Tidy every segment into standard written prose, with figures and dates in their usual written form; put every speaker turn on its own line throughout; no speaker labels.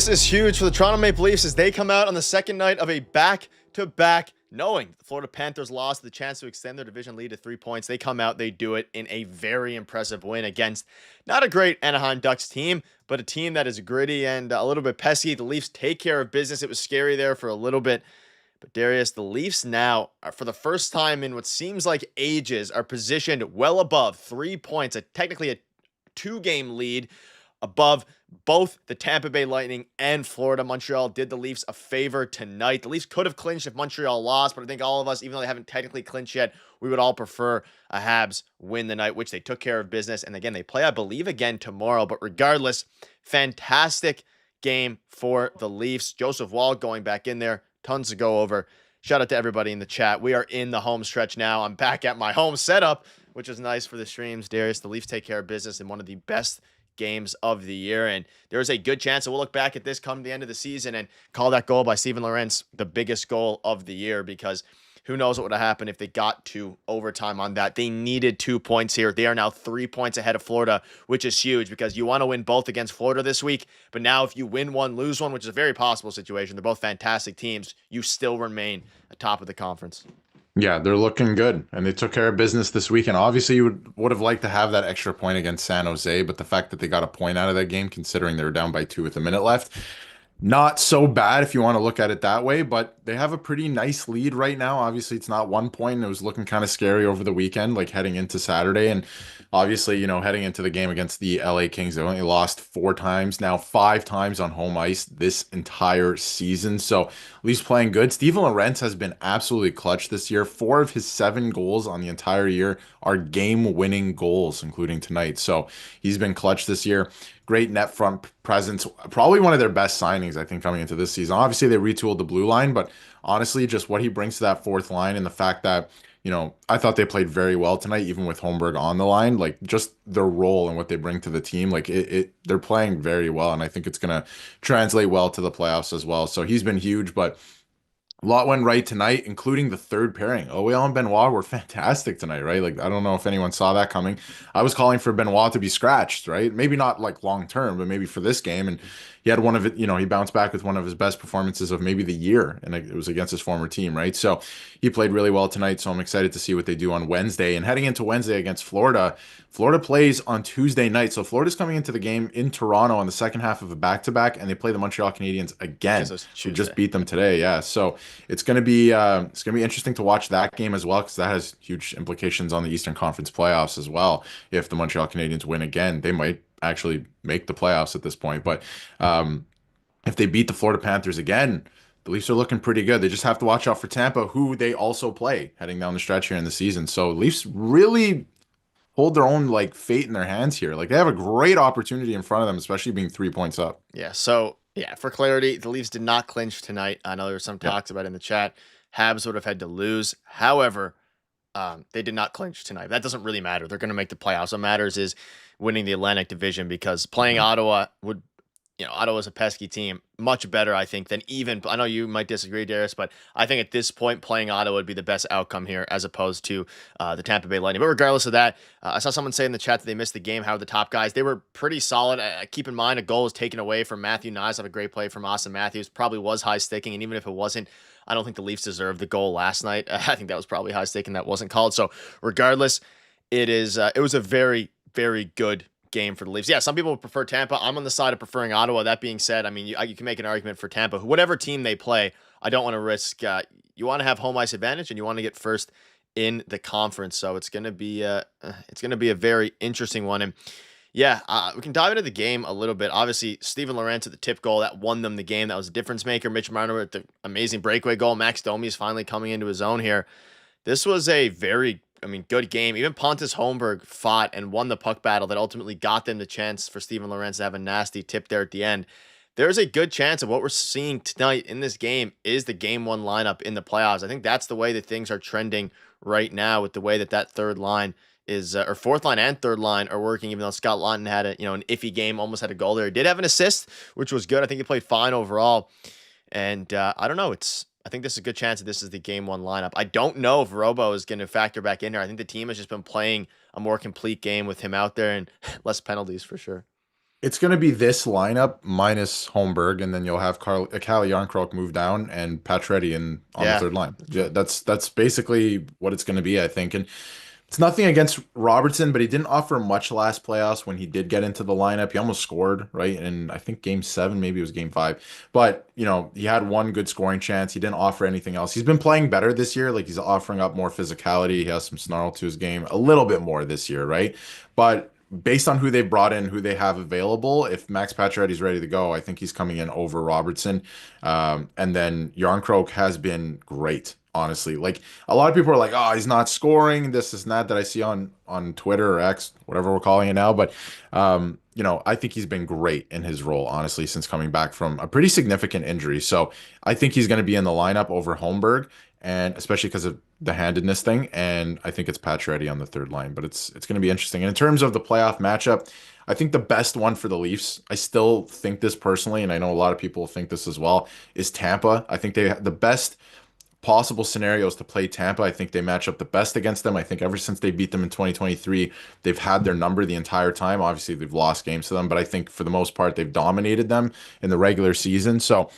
This is huge for the Toronto Maple Leafs as they come out on the second night of a back-to-back, knowing the Florida Panthers lost the chance to extend their division lead to 3 points. They come out, they do it in a very impressive win against not a great Anaheim Ducks team, but a team that is gritty and a little bit pesky. The Leafs take care of business. It was scary there for a little bit. But Darius, the Leafs now, are, for the first time in what seems like ages, are positioned well above 3 points, technically a 2-game lead above both the Tampa Bay Lightning and Florida. Montreal did the Leafs a favor tonight. The Leafs could have clinched if Montreal lost, but I think all of us, even though they haven't technically clinched yet, we would all prefer a Habs win the night, which they took care of business. And again, they play, I believe, again tomorrow. But regardless, fantastic game for the Leafs. Joseph Wall going back in there. Tons to go over. Shout out to everybody in the chat. We are in the home stretch now. I'm back at my home setup, which is nice for the streams. Darius, the Leafs take care of business in one of the best games of the year, and there's a good chance that we'll look back at this come the end of the season and call that goal by Steven Lorentz the biggest goal of the year, because who knows what would have happened if they got to overtime on that. They needed 2 points here. They are now 3 points ahead of Florida, which is huge because you want to win both against Florida this week, but now if you win one, lose one, which is a very possible situation, they're both fantastic teams, you still remain atop of the conference.
Yeah, they're looking good, and they took care of business this weekend. Obviously, you would have liked to have that extra point against San Jose, but the fact that they got a point out of that game, considering they were down by 2 with a minute left, not so bad if you want to look at it that way. But they have a pretty nice lead right now. Obviously, it's not 1 point. It was looking kind of scary over the weekend, like heading into Saturday, and obviously, heading into the game against the LA Kings, they only lost 4 times, now 5 times on home ice this entire season. So Leafs playing good. Steven Lorentz has been absolutely clutch this year. 4 of his 7 goals on the entire year are game-winning goals, including tonight. So he's been clutch this year. Great net front presence. Probably one of their best signings, I think, coming into this season. Obviously, they retooled the blue line, but honestly, just what he brings to that fourth line and the fact that I thought they played very well tonight, even with Holmberg on the line. Like, just their role and what they bring to the team, like they're playing very well, and I think it's gonna translate well to the playoffs as well. So he's been huge, but a lot went right tonight, including the third pairing. OEL and Benoit were fantastic tonight, right? Like, I don't know if anyone saw that coming. I was calling for Benoit to be scratched, right? Maybe not like long term, but maybe for this game. And he had one of it, he bounced back with one of his best performances of maybe the year, and it was against his former team, right? So he played really well tonight. So I'm excited to see what they do on Wednesday. And heading into Wednesday against Florida, Florida plays on Tuesday night. So Florida's coming into the game in Toronto on the second half of a back-to-back, and they play the Montreal Canadiens again, who just beat them today. Yeah, so it's gonna be interesting to watch that game as well, because that has huge implications on the Eastern Conference playoffs as well. If the Montreal Canadiens win again, they might actually make the playoffs at this point. But if they beat the Florida Panthers again, the Leafs are looking pretty good. They just have to watch out for Tampa, who they also play heading down the stretch here in the season. So Leafs really hold their own like fate in their hands here. Like, they have a great opportunity in front of them, especially being 3 points up.
Yeah, so yeah, for clarity, the Leafs did not clinch tonight. I know there were some
Yeah.
talks about it in the chat. Habs would have had to lose. However, they did not clinch tonight. That doesn't really matter. They're going to make the playoffs. What matters is winning the Atlantic Division, because playing
Mhm.
Ottawa would, Ottawa's a pesky team, much better, I think, than even. I know you might disagree, Darius, but I think at this point, playing Ottawa would be the best outcome here, as opposed to the Tampa Bay Lightning. But regardless of that, I saw someone say in the chat that they missed the game. How are the top guys? They were pretty solid. Keep in mind, a goal was taken away from Matthew Nyes off a great play from Austin Matthews. Probably was high sticking, and even if it wasn't, I don't think the Leafs deserved the goal last night. I think that was probably high sticking. That wasn't called. So regardless, it was a very, very good game for the Leafs. Yeah, some people would prefer Tampa. I'm on the side of preferring Ottawa. That being said, I mean, you can make an argument for Tampa. Whatever team they play, I don't want to risk. You want to have home ice advantage, and you want to get first in the conference. So it's going to be a very interesting one. And yeah, we can dive into the game a little bit. Obviously, Steven Lorentz at the tip goal that won them the game. That was a difference maker. Mitch Marner with the amazing breakaway goal. Max Domi is finally coming into his own here. This was a very, good game. Even Pontus Holmberg fought and won the puck battle that ultimately got them the chance for Steven Lorentz to have a nasty tip there at the end. There's a good chance of what we're seeing tonight in this game is the game one lineup in the playoffs. I think that's the way that things are trending right now, with the way that third line is, or fourth line and third line are working, even though Scott Laughton had an iffy game, almost had a goal there. He did have an assist, which was good. I think he played fine overall. And I don't know. I think this is a good chance that this is the game one lineup. I don't know if Robo is going to factor back in here. I think the team has just been playing a more complete game with him out there and less penalties for sure.
It's going to be this lineup minus Holmberg, and then you'll have Calle Jarnkrok move down and Pacioretty in on the
Yeah,
third line.
that's
Yeah,
true.
that's basically what it's going to be, I think. And it's nothing against Robertson, but he didn't offer much last playoffs when he did get into the lineup. He almost scored, right? And I think game seven, maybe it was game five. But, he had one good scoring chance. He didn't offer anything else. He's been playing better this year. Like he's offering up more physicality. He has some snarl to his game a little bit more this year, right? But based on who they brought in, who they have available, if Max Pacioretty's ready to go, I think he's coming in over Robertson. And then Yarncroke has been great, honestly. Like a lot of people are like, "Oh, he's not scoring." This is not that I see on Twitter or X, whatever we're calling it now. But I think he's been great in his role, honestly, since coming back from a pretty significant injury. So I think he's going to be in the lineup over Holmberg, and especially because of the handedness thing. And I think it's Pacioretty on the third line, but it's going to be interesting. And in terms of the playoff matchup, I think the best one for the Leafs, I still think this personally, and I know a lot of people think this as well, is Tampa. I think they have the best possible scenarios to play Tampa. I think they match up the best against them. I think ever since they beat them in 2023, they've had their number the entire time. Obviously, they've lost games to them, but I think for the most part, they've dominated them in the regular season. So,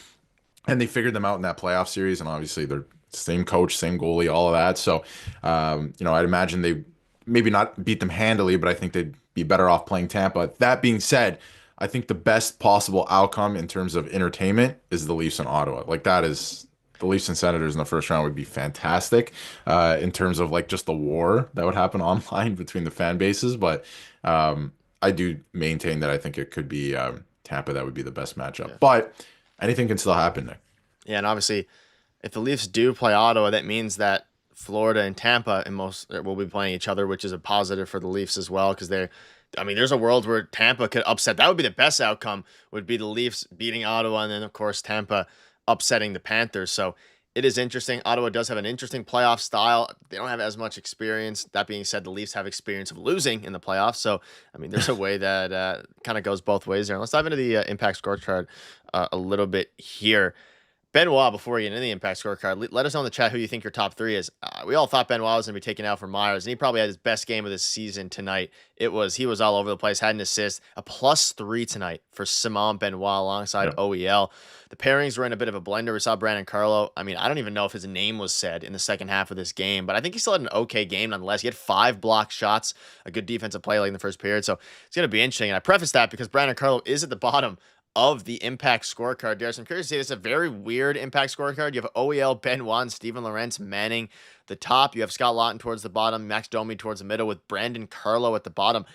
and they figured them out in that playoff series, and obviously they're same coach, same goalie, all of that. So, I'd imagine they maybe not beat them handily, but I think they'd be better off playing Tampa. That being said, I think the best possible outcome in terms of entertainment is the Leafs and Ottawa. Like that is the Leafs and Senators in the first round would be fantastic in terms of like just the war that would happen online between the fan bases. But I do maintain that I think it could be Tampa that would be the best matchup.
Yeah.
But anything can still happen there.
Yeah, and obviously, if the Leafs do play Ottawa, that means that Florida and Tampa and most will be playing each other, which is a positive for the Leafs as well because they're. I mean, there's a world where Tampa could upset. That would be the best outcome. Would be the Leafs beating Ottawa, and then of course Tampa upsetting the Panthers. So it is interesting. Ottawa does have an interesting playoff style. They don't have as much experience. That being said, the Leafs have experience of losing in the playoffs. So I mean, there's a way that kind of goes both ways there. Let's dive into the impact scorecard a little bit here. Benoit, before we get into the impact scorecard, let us know in the chat who you think your top three is. We all thought Benoit was going to be taken out for Myers, and he probably had his best game of the season tonight. He was all over the place, had an assist, a +3 tonight for Simon Benoit alongside
Yeah.
OEL. The pairings were in a bit of a blender. We saw Brandon Carlo. I mean, I don't even know if his name was said in the second half of this game, but I think he still had an okay game nonetheless. He had 5 blocked shots, a good defensive play like in the first period. So it's going to be interesting. And I preface that because Brandon Carlo is at the bottom of the impact scorecard. Darius, I'm curious to say this is a very weird impact scorecard. You have OEL, Benoit, and Steven Lorentz manning the top. You have Scott Lawton towards the bottom, Max Domi towards the middle, with Brandon Carlo at the bottom.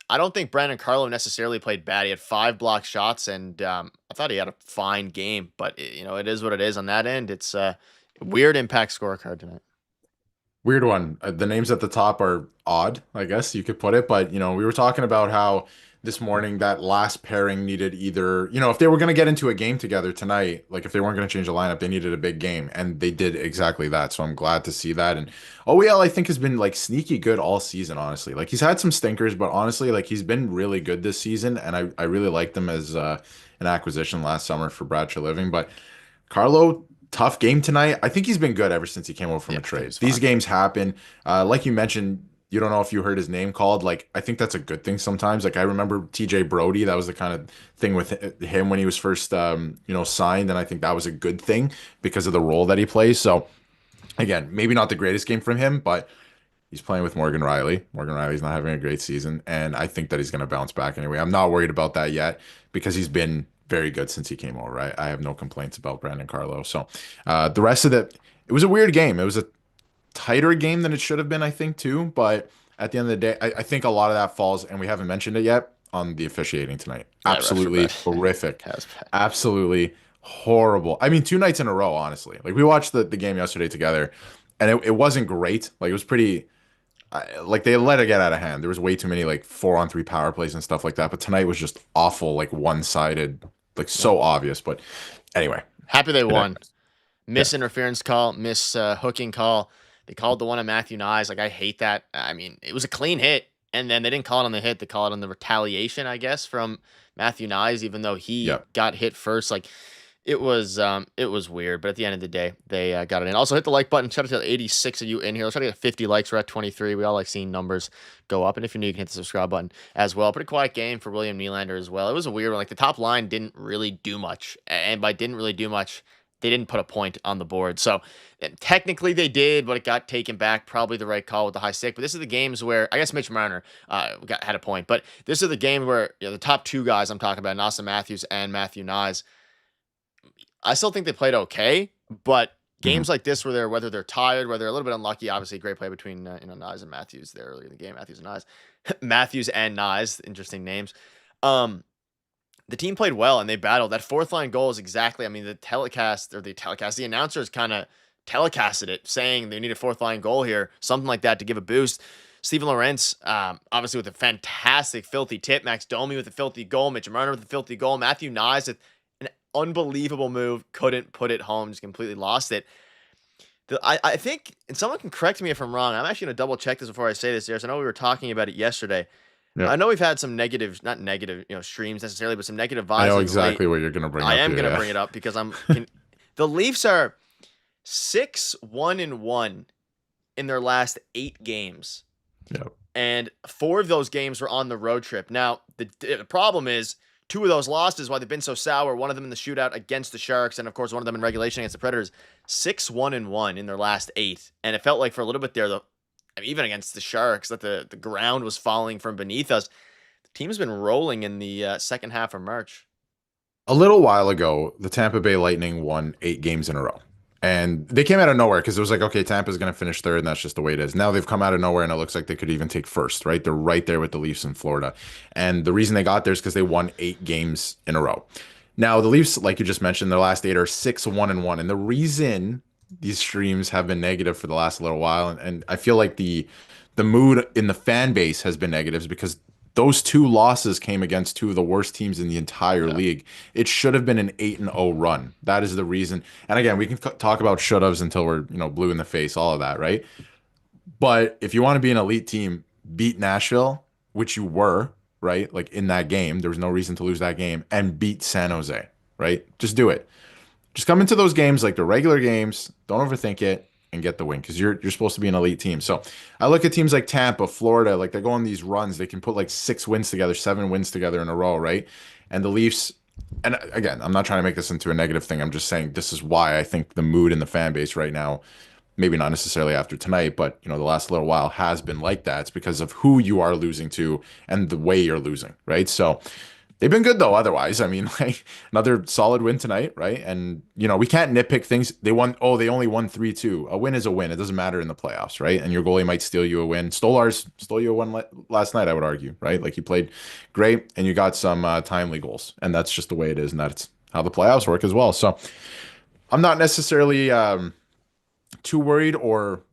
I don't think Brandon Carlo necessarily played bad. He had 5 block shots, and I thought he had a fine game. But it is what it is on that end. It's a weird impact scorecard tonight.
Weird one. The names at the top are odd, I guess you could put it. But, we were talking about how this morning that last pairing needed either, if they were going to get into a game together tonight, like if they weren't going to change the lineup, they needed a big game. And they did exactly that. So I'm glad to see that. And OEL, I think, has been like sneaky good all season, honestly. Like he's had some stinkers, but honestly, like he's been really good this season. And I really liked him as an acquisition last summer for Bradshaw Living. But Carlo, tough game tonight. I think he's been good ever since he came over from
Yeah,
a
I think it
trade.
was
These
fine.
games happen. Like you mentioned, you don't know if you heard his name called. Like, I think that's a good thing sometimes. Like, I remember TJ Brody. That was the kind of thing with him when he was first, signed. And I think that was a good thing because of the role that he plays. So, again, maybe not the greatest game from him, but he's playing with Morgan Riley. Morgan Riley's not having a great season, and I think that he's going to bounce back anyway. I'm not worried about that yet because he's been very good since he came over. Right? I have no complaints about Brandon Carlo. So the rest of it was a weird game. It was a tighter game than it should have been, I think, too. But at the end of the day, I think a lot of that falls, and we haven't mentioned it yet, on the officiating tonight.
Yeah, refs are
Absolutely
bad.
horrific.
Has bad.
Absolutely horrible. I mean, 2 nights in a row, honestly. Like we watched the game yesterday together, and it wasn't great. Like it was pretty like they let it get out of hand. There was way too many like 4-on-3 power plays and stuff like that. But tonight was just awful, like one-sided, like
Yeah.
so obvious. But anyway,
Happy they
it
won.
happens. Yeah.
Miss interference call, miss hooking call. They called the one on Matthew Nyes. Like I hate that. I mean, it was a clean hit, and then they didn't call it on the hit. They call it on the retaliation, I guess, from Matthew Nyes, even though he
Yeah.
got hit first. Like it was weird, but at the end of the day, they got it in. Also, hit the like button. Shout out to the 86 of you in here. Let's try to get 50 likes. We're at 23. We all like seeing numbers go up. And if you're new, you can hit the subscribe button as well. Pretty quiet game for William Nylander as well. It was a weird one. Like the top line didn't really do much, and by didn't really do much, they didn't put a point on the board. So technically they did, but it got taken back. Probably the right call with the high stick. But this is the games where I guess Mitch Marner had a point. But this is the game where the top two guys I'm talking about, Austin Matthews and Matthew Nyes, I still think they played okay, but
Mhm.
games like this whether they're tired, whether they're a little bit unlucky, obviously great play between Nyes and Matthews there early in the game. Matthews and Nyes, Matthews and Nyes, interesting names. Um, the team played well and they battled. That fourth line goal is exactly. I mean, the announcers kind of telecasted it, saying they need a fourth line goal here, something like that to give a boost. Steven Lorentz, obviously with a fantastic filthy tip. Max Domi with a filthy goal. Mitch Marner with a filthy goal. Matthew Nyes with an unbelievable move. Couldn't put it home. Just completely lost it. I think, and someone can correct me if I'm wrong. I'm actually going to double check this before I say this, Darius. I know we were talking about it yesterday.
Yeah.
I know we've had some negative, not negative, streams necessarily, but some negative
I
vibes
know
as of late.
exactly what you're going to bring
I
up
am
here.
going to
Yeah.
bring it up because the Leafs are 6-1-1 in their last 8 games.
Yeah.
And 4 of those games were on the road trip. Now, the problem is 2 of those losses, why they've been so sour, one of them in the shootout against the Sharks, and of course one of them in regulation against the Predators, 6-1-1 in their last 8. And it felt like for a little bit there, though, I mean, even against the Sharks, that the ground was falling from beneath us. The team's been rolling in the second half of March.
A little while ago, the Tampa Bay Lightning won 8 games in a row. And they came out of nowhere because it was like, okay, Tampa's going to finish third, and that's just the way it is. Now they've come out of nowhere, and it looks like they could even take first, right? They're right there with the Leafs in Florida. And the reason they got there is because they won 8 games in a row. Now, the Leafs, like you just mentioned, their last 8 are 6-1-1. And the reason these streams have been negative for the last little while, and I feel like the mood in the fan base has been negative, is because those 2 losses came against 2 of the worst teams in the entire
Yeah.
league. It should have been an 8-0 run. That is the reason. And again, we can talk about should haves until we're, blue in the face, all of that, right? But if you want to be an elite team, beat Nashville, which you were, right? Like in that game, there was no reason to lose that game, and beat San Jose, right? Just do it. Just come into those games like the regular games. Don't overthink it and get the win because you're supposed to be an elite team. So I look at teams like Tampa, Florida, like they go on these runs. They can put like 6 wins together, 7 wins together in a row, right? And the Leafs. And again, I'm not trying to make this into a negative thing. I'm just saying this is why I think the mood in the fan base right now, maybe not necessarily after tonight, but the last little while has been like that. It's because of who you are losing to and the way you're losing, right? So they've been good though. Otherwise, I mean, like another solid win tonight, right? And we can't nitpick things. They won. Oh, they only won 3-2. A win is a win. It doesn't matter in the playoffs, right? And your goalie might steal you a win. Stolarz stole you a win last night. I would argue, right? Like he played great, and you got some timely goals, and that's just the way it is, and that's how the playoffs work as well. So I'm not necessarily too worried or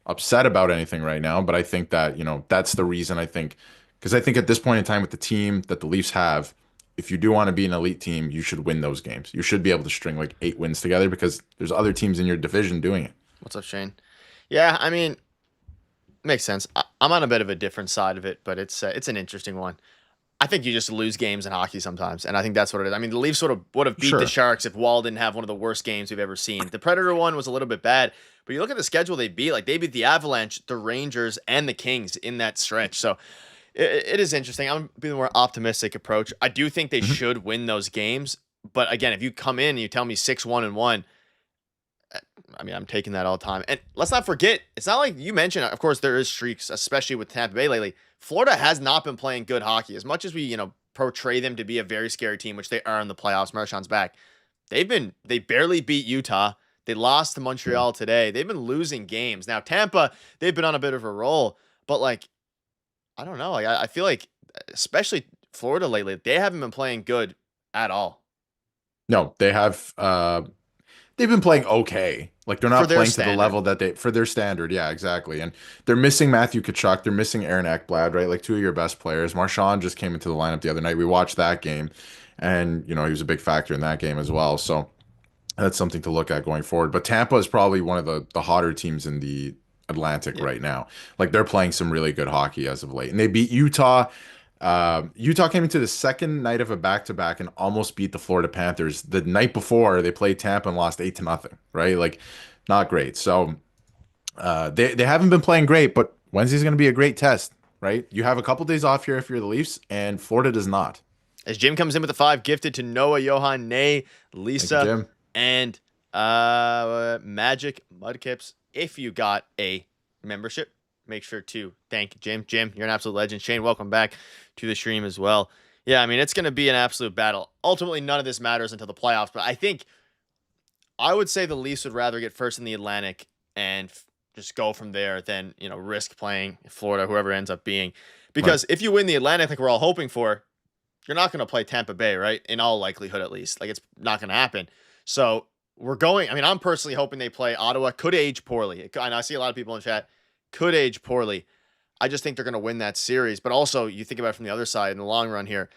upset about anything right now, but I think that that's the reason. I think because I think at this point in time with the team that the Leafs have, if you do want to be an elite team, you should win those games. You should be able to string like 8 wins together because there's other teams in your division doing it.
What's up, Shane? Yeah, I mean, makes sense. I'm on a bit of a different side of it, but it's an interesting one. I think you just lose games in hockey sometimes, and I think that's what it is. I mean, the Leafs sort of would have beat the
Sure.
Sharks if Wall didn't have one of the worst games we've ever seen. The Predator one was a little bit bad, but you look at the schedule they beat. Like they beat the Avalanche, the Rangers, and the Kings in that stretch. So it is interesting. I'm being the more optimistic approach. I do think they
Mhm.
should win those games, but again, if you come in and you tell me 6-1-1, I mean, I'm taking that all the time. And let's not forget, it's not like you mentioned, of course, there is streaks, especially with Tampa Bay lately. Florida has not been playing good hockey. As much as we, portray them to be a very scary team, which they are in the playoffs, Marchand's back. They barely beat Utah. They lost to
Yeah.
Montreal today. They've been losing games. Now, Tampa, they've been on a bit of a roll, but like, I don't know. Like, I feel like, especially Florida lately, they haven't been playing good at all
No, they have. They've been playing okay. Like they're
for
not
their
playing to the
standard.
level that they for their standard. Yeah, exactly. And they're missing Matthew Kachuk. They're missing Aaron Ekblad, right? Like 2 of your best players. Marchand just came into the lineup the other night. We watched that game, and he was a big factor in that game as well. So that's something to look at going forward. But Tampa is probably one of the hotter teams in the Atlantic
Yeah.
right now. Like they're playing some really good hockey as of late, and they beat Utah. Utah came into the second night of a back-to-back and almost beat the Florida Panthers. The night before, they played Tampa and lost 8-0, right? Like, not great. So they haven't been playing great, but Wednesday's going to be a great test, right? You have a couple days off here if you're the Leafs, and Florida does not.
As Jim comes in with the five, gifted to Noah, Johan, Nay,
Thank you,
Lisa,
Jim.
and Magic Mudkips. If you got a membership, make sure to thank Jim. Jim, you're an absolute legend. Shane, welcome back to the stream as well. Yeah, I mean, it's going to be an absolute battle. Ultimately, none of this matters until the playoffs, but I would say the Leafs would rather get first in the Atlantic and just go from there than, risk playing Florida, whoever ends up being.
Right.
Because if you win the Atlantic like we're all hoping for, you're not going to play Tampa Bay, right? In all likelihood, at least. Like, it's not going to happen. So I'm personally hoping they play Ottawa. Could age poorly. I see a lot of people in chat. Could age poorly. I just think they're going to win that series. But also, you think about it from the other side in the long run here.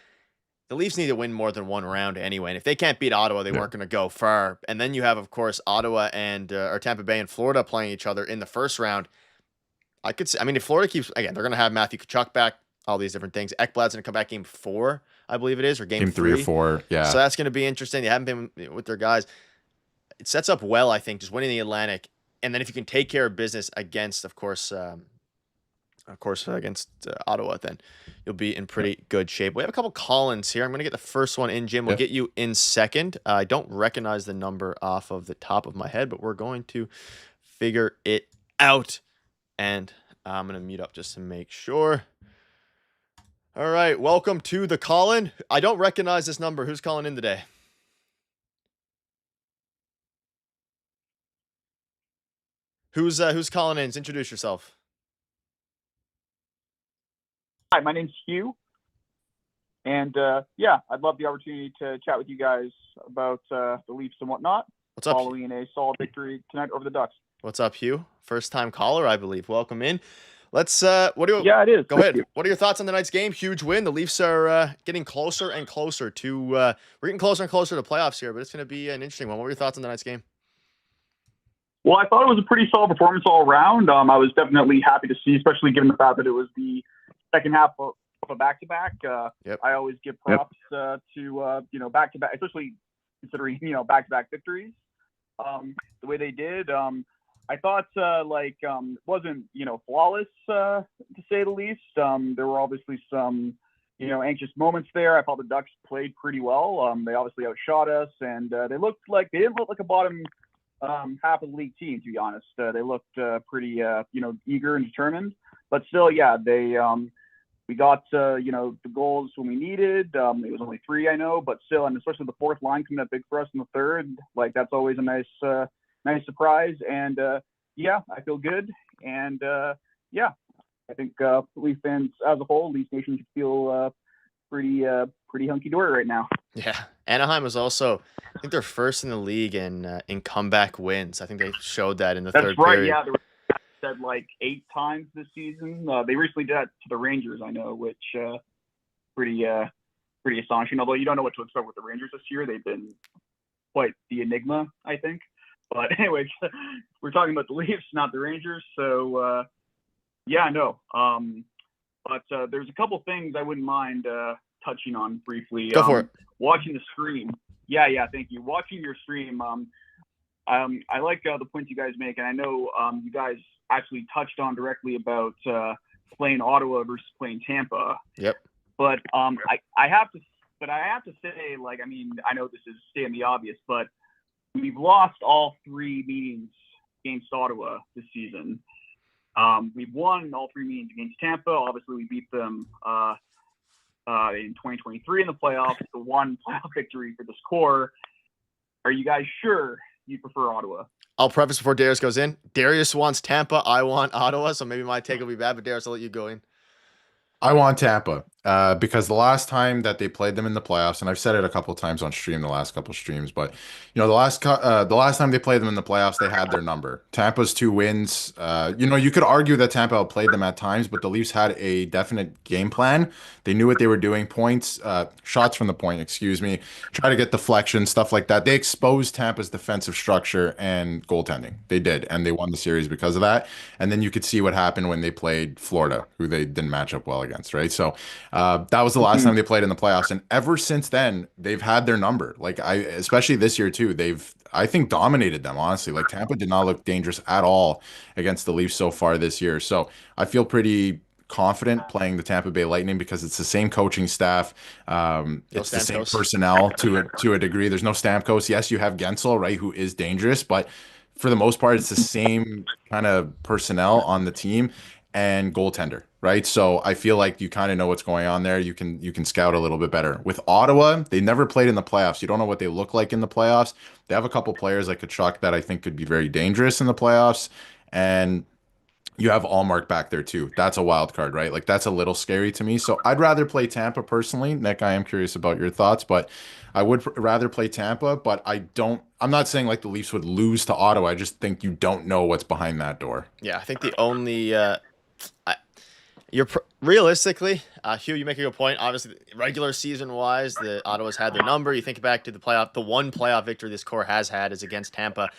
The Leafs need to win more than one round anyway. And if they can't beat Ottawa, they weren't going to go far. And then you have, of course, Ottawa and or Tampa Bay and Florida playing each other in the first round. I could say, if Florida keeps, again, they're going to have Matthew Tkachuk back, all these different things. Ekblad's going to come back game 4, I believe it is, or game
3 or 4. Yeah.
So that's going to be interesting. They haven't been with their guys. It sets up well, I think, just winning the Atlantic. And then if you can take care of business against, of course, against Ottawa, then you'll be in pretty good shape. We have a couple call-ins here. I'm going to get the first one in, Jim. We'll get you in second. I don't recognize the number off of the top of my head, but we're going to figure it out. And I'm going to mute up just to make sure. All right, welcome to the call-in. I don't recognize this number. Who's calling in today? Who's calling in? Introduce yourself.
Hi, my name's Hugh, and I'd love the opportunity to chat with you guys about the Leafs and whatnot.
What's up?
Following a solid victory tonight over the Ducks.
What's up, Hugh? First time caller, I believe. Welcome in. Let's
Yeah, it is.
Go ahead. What are your thoughts on tonight's game? Huge win. The Leafs are getting closer and closer to we're getting closer and closer to the playoffs here, but it's going to be an interesting one. What were your thoughts on tonight's game?
Well, I thought it was a pretty solid performance all around. I was definitely happy to see, especially given the fact that it was the second half of a back-to-back. I always give props to back-to-back, especially considering back-to-back victories. The way they did, I thought it wasn't flawless to say the least. There were obviously some anxious moments there. I thought the Ducks played pretty well. They obviously outshot us, and they didn't look like a bottom half of the league team, to be honest. They looked pretty eager and determined. But still, we got the goals when we needed. It was only 3, I know, but still, and especially the fourth line coming up big for us in the third. Like, that's always a nice surprise. And I feel good. And I think Leaf fans as a whole, Leaf Nation should feel pretty hunky dory right now.
Yeah, Anaheim was also, I think they're first in the league in comeback wins. I think they showed that in the third period.
Yeah, said like 8 times this season. They recently did that to the Rangers, I know, which pretty astonishing. Although you don't know what to expect with the Rangers this year. They've been quite the enigma, I think. But anyways, we're talking about the Leafs, not the Rangers. So but there's a couple things I wouldn't mind touching on briefly.
Go for it.
Watching the stream. Yeah, thank you. Watching your stream, I like the points you guys make, and I know you guys actually touched on directly about playing Ottawa versus playing Tampa.
Yep.
But I have to say, like, I know this is stating the obvious, but we've lost all 3 meetings against Ottawa this season. We've won all 3 meetings against Tampa. Obviously, we beat them in 2023 in the playoffs. The one playoff victory for this core. Are you guys sure you prefer Ottawa?
I'll preface before Darius goes in. Darius wants Tampa. I want Ottawa. So maybe my take will be bad, but Darius, I'll let you go in.
I want Tampa because the last time that they played them in the playoffs, and I've said it a couple of times on stream, the last couple of streams, but the last time they played them in the playoffs, they had their number. Tampa's 2 wins. You could argue that Tampa outplayed them at times, but the Leafs had a definite game plan. They knew what they were doing. Shots from the point, excuse me. Try to get deflection, stuff like that. They exposed Tampa's defensive structure and goaltending. They did, and they won the series because of that. And then you could see what happened when they played Florida, who they didn't match up well against, right? So That was the last time they played in the playoffs, and ever since then, they've had their number. Like especially this year too, I think, dominated them, honestly. Like Tampa did not look dangerous at all against the Leafs so far this year. So I feel pretty confident playing the Tampa Bay Lightning because it's the same coaching staff.
No
It's the same
Stamkos.
personnel to a degree. There's no Stamkos. Yes, you have Gensel, right, who is dangerous, but for the most part, it's the same kind of personnel on the team and goaltender, right? So I feel like you kind of know what's going on there. You can scout a little bit better. With Ottawa, they never played in the playoffs. You don't know what they look like in the playoffs. They have a couple players like Kachuk that I think could be very dangerous in the playoffs. And you have Allmark back there too. That's a wild card, right? Like that's a little scary to me. So I'd rather play Tampa personally. Nick, I am curious about your thoughts, but I would rather play Tampa, but I'm not saying like the Leafs would lose to Ottawa. I just think you don't know what's behind that door.
Yeah, I think the only realistically, Hugh, you make a good point. Obviously, regular season wise, the Ottawa's had their number. You think back to the one playoff victory this core has had is against Tampa.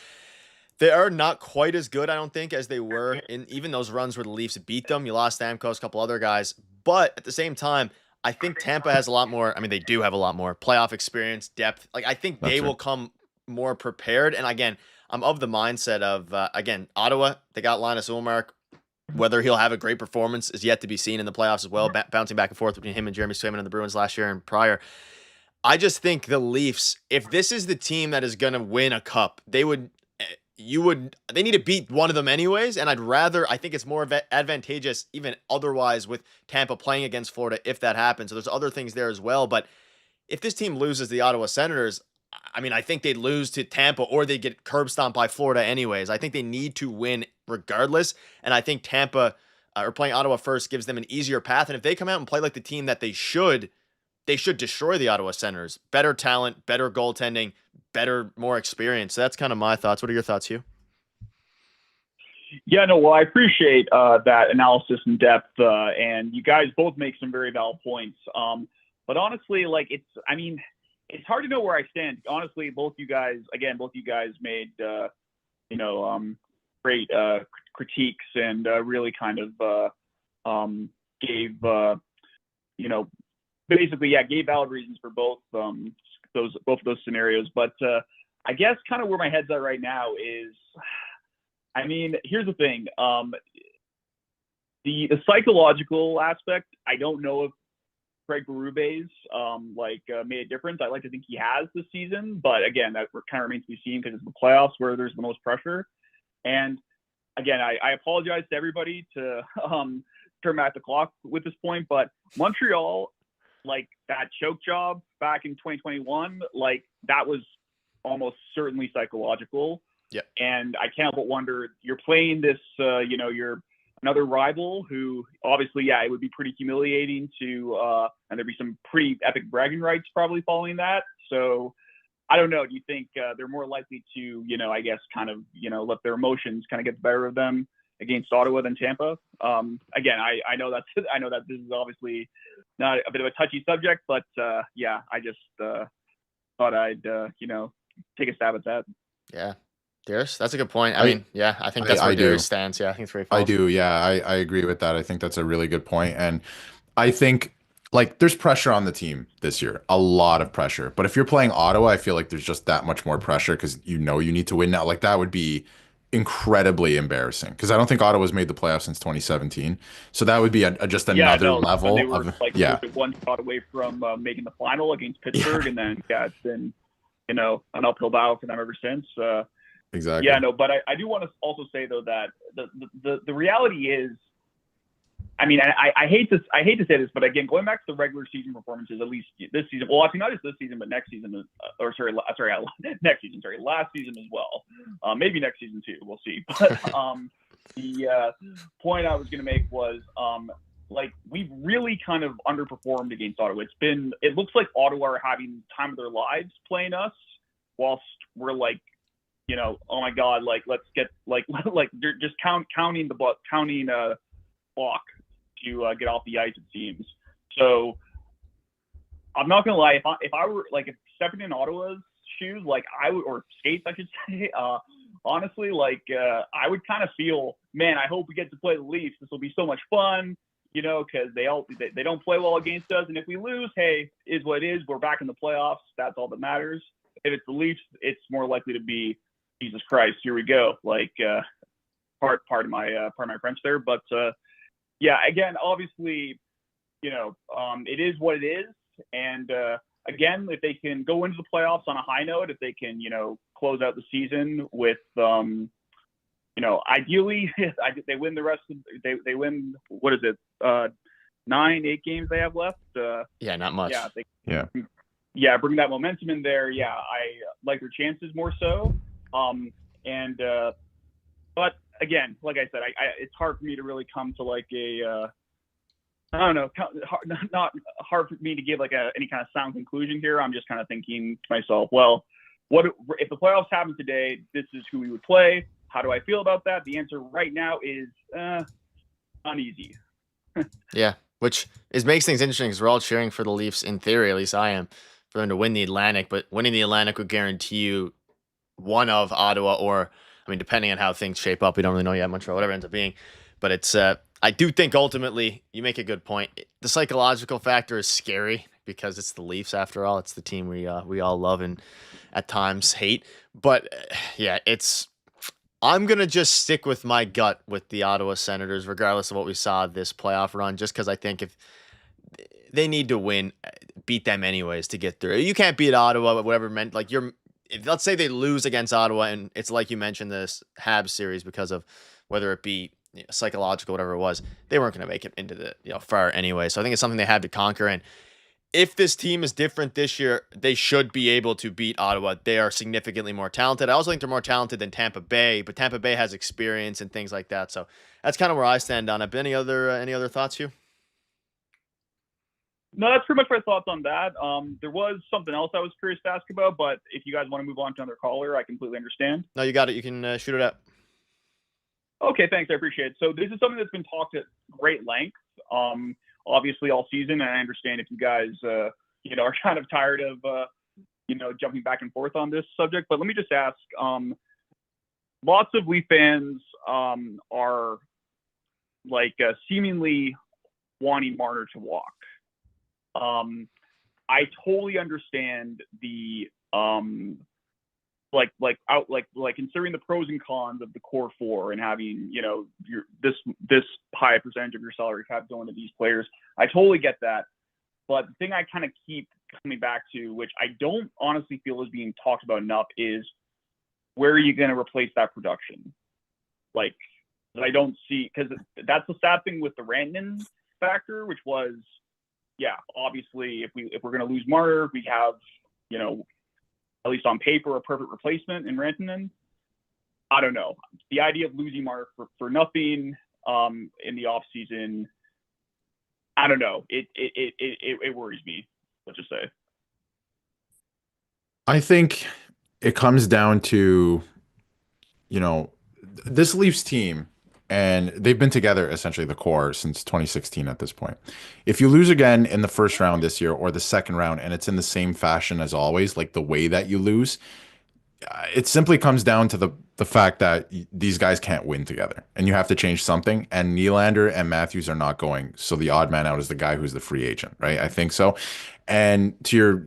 They are not quite as good, I don't think, as they were in even those runs where the Leafs beat them. You lost Stamkos, a couple other guys, but at the same time, I think Tampa has a lot more. I mean, they do have a lot more playoff experience, depth. Like I think
That's
they
right.
will come more prepared. And again, I'm of the mindset of again Ottawa. They got Linus Ullmark. Whether he'll have a great performance is yet to be seen in the playoffs as well, bouncing back and forth between him and Jeremy Swayman and the Bruins last year and prior. I just think the Leafs, if this is the team that is going to win a cup, they need to beat one of them anyways. And I think it's more advantageous even otherwise with Tampa playing against Florida if that happens. So there's other things there as well. But if this team loses the Ottawa Senators, I mean, I think they'd lose to Tampa or they get curb stomped by Florida anyways. I think they need to win regardless. And I think Tampa or playing Ottawa first gives them an easier path. And if they come out and play like the team that they should destroy the Ottawa Senators. Better talent, better goaltending, better, more experience. So that's kind of my thoughts. What are your thoughts, Hugh?
Yeah, no, well, I appreciate that analysis and depth, and you guys both make some very valid points. But honestly, like it's hard to know where I stand. Honestly, both you guys made, great critiques and really kind of gave, basically, gave valid reasons for both of those scenarios. But I guess kind of where my head's at right now is, I mean, here's the thing. The psychological aspect, I don't know if Craig Berube's made a difference. I like to think he has this season, but again, that kind of remains to be seen because it's the playoffs where there's the most pressure. And again, I apologize to everybody to turn back the clock with this point, but Montreal, like that choke job back in 2021, like that was almost certainly psychological.
Yeah.
And I can't but wonder, you're playing this, you're another rival who obviously, it would be pretty humiliating to, and there'd be some pretty epic bragging rights probably following that. So I don't know. Do you think they're more likely to, I guess kind of, let their emotions kind of get the better of them against Ottawa than Tampa? Again, I know that this is obviously not a bit of a touchy subject, but I just thought I'd, take a stab at that.
Yeah. Darius, that's a good point. I mean, I think that's where Darius stands. Yeah, I think it's very false.
I do. Yeah, I agree with that. I think that's a really good point. And I think like there's pressure on the team this year, a lot of pressure. But if you're playing Ottawa, I feel like there's just that much more pressure because you need to win now. Like that would be incredibly embarrassing because I don't think Ottawa's made the playoffs since 2017. So that would be just another level
they were,
of
one spot away from making the final against Pittsburgh, and then it's been an uphill battle for them ever since.
Exactly.
Yeah, no, but I do want to also say though that the reality is, I mean, I hate to say this, but again, going back to the regular season performances, at least this season, well, actually not just this season, but next season, next season, last season as well, maybe next season too, we'll see. But the point I was going to make was, like we've really kind of underperformed against Ottawa. It looks like Ottawa are having time of their lives playing us, whilst we're like, oh my God, like let's get like they're just counting clock to get off the ice, it seems. So I'm not gonna lie, if I were like stepping in Ottawa's shoes, like I would, or skates, I should say, honestly, like I would kind of feel, man, I hope we get to play the Leafs. This will be so much fun. because they don't play well against us. And if we lose, hey, is what it is. We're back in the playoffs. That's all that matters. If it's the Leafs, it's more likely to be Jesus Christ. Here we go. Like part of my French there, but yeah. Again, obviously, it is what it is. And again, if they can go into the playoffs on a high note, if they can, close out the season with ideally, they win the rest of they win. What is it? 9-8 games they have left.
Yeah, not much.
Yeah, bring that momentum in there. Yeah, I like their chances more so. But again, like I said, it's hard for me to really come to like a I don't know, not hard for me to give like any kind of sound conclusion here. I'm just kind of thinking to myself, well, what if the playoffs happen today? This is who we would play. How do I feel about that? The answer right now is uneasy.
Yeah, which makes things interesting because we're all cheering for the Leafs in theory. At least I am, for them to win the Atlantic. But winning the Atlantic would guarantee you one of Ottawa, or I mean, depending on how things shape up, we don't really know yet. Montreal, whatever it ends up being. But it's I do think ultimately you make a good point. The psychological factor is scary because it's the Leafs after all. It's the team we all love and at times hate. But yeah, I'm going to just stick with my gut with the Ottawa Senators, regardless of what we saw this playoff run, just because I think if they need to win, beat them anyways to get through. You can't beat Ottawa, whatever meant, like let's say they lose against Ottawa, and it's like you mentioned this Habs series because of whether it be psychological, whatever it was, they weren't going to make it into the far anyway. So I think it's something they had to conquer. And if this team is different this year, they should be able to beat Ottawa. They are significantly more talented. I also think they're more talented than Tampa Bay, but Tampa Bay has experience and things like that. So that's kind of where I stand on it. But any other thoughts, Hugh?
No, that's pretty much my thoughts on that. There was something else I was curious to ask about, but if you guys want to move on to another caller, I completely understand.
No, you got it. You can shoot it up.
Okay, thanks. I appreciate it. So this is something that's been talked at great length, obviously all season, and I understand if you guys, are kind of tired of, jumping back and forth on this subject. But let me just ask, lots of Leaf fans are seemingly wanting Marner to walk. I totally understand the considering the pros and cons of the core four and having this high percentage of your salary cap going to these players. I totally get that, but the thing I kind of keep coming back to, which I don't honestly feel is being talked about enough, is where are you going to replace that production? Like, I don't see, because that's the sad thing with the Rantanen factor, which was, yeah, obviously if we're going to lose Marner, we have at least on paper, a perfect replacement in Rantanen. I don't know. The idea of losing Mark for nothing in the off season, I don't know. It worries me. Let's just say.
I think it comes down to, this Leafs team, and they've been together, essentially the core, since 2016 at this point. If you lose again in the first round this year or the second round, and it's in the same fashion as always, like the way that you lose, it simply comes down to the fact that these guys can't win together, and you have to change something. And Nylander and Matthews are not going, so the odd man out is the guy who's the free agent, right? I think so. And to your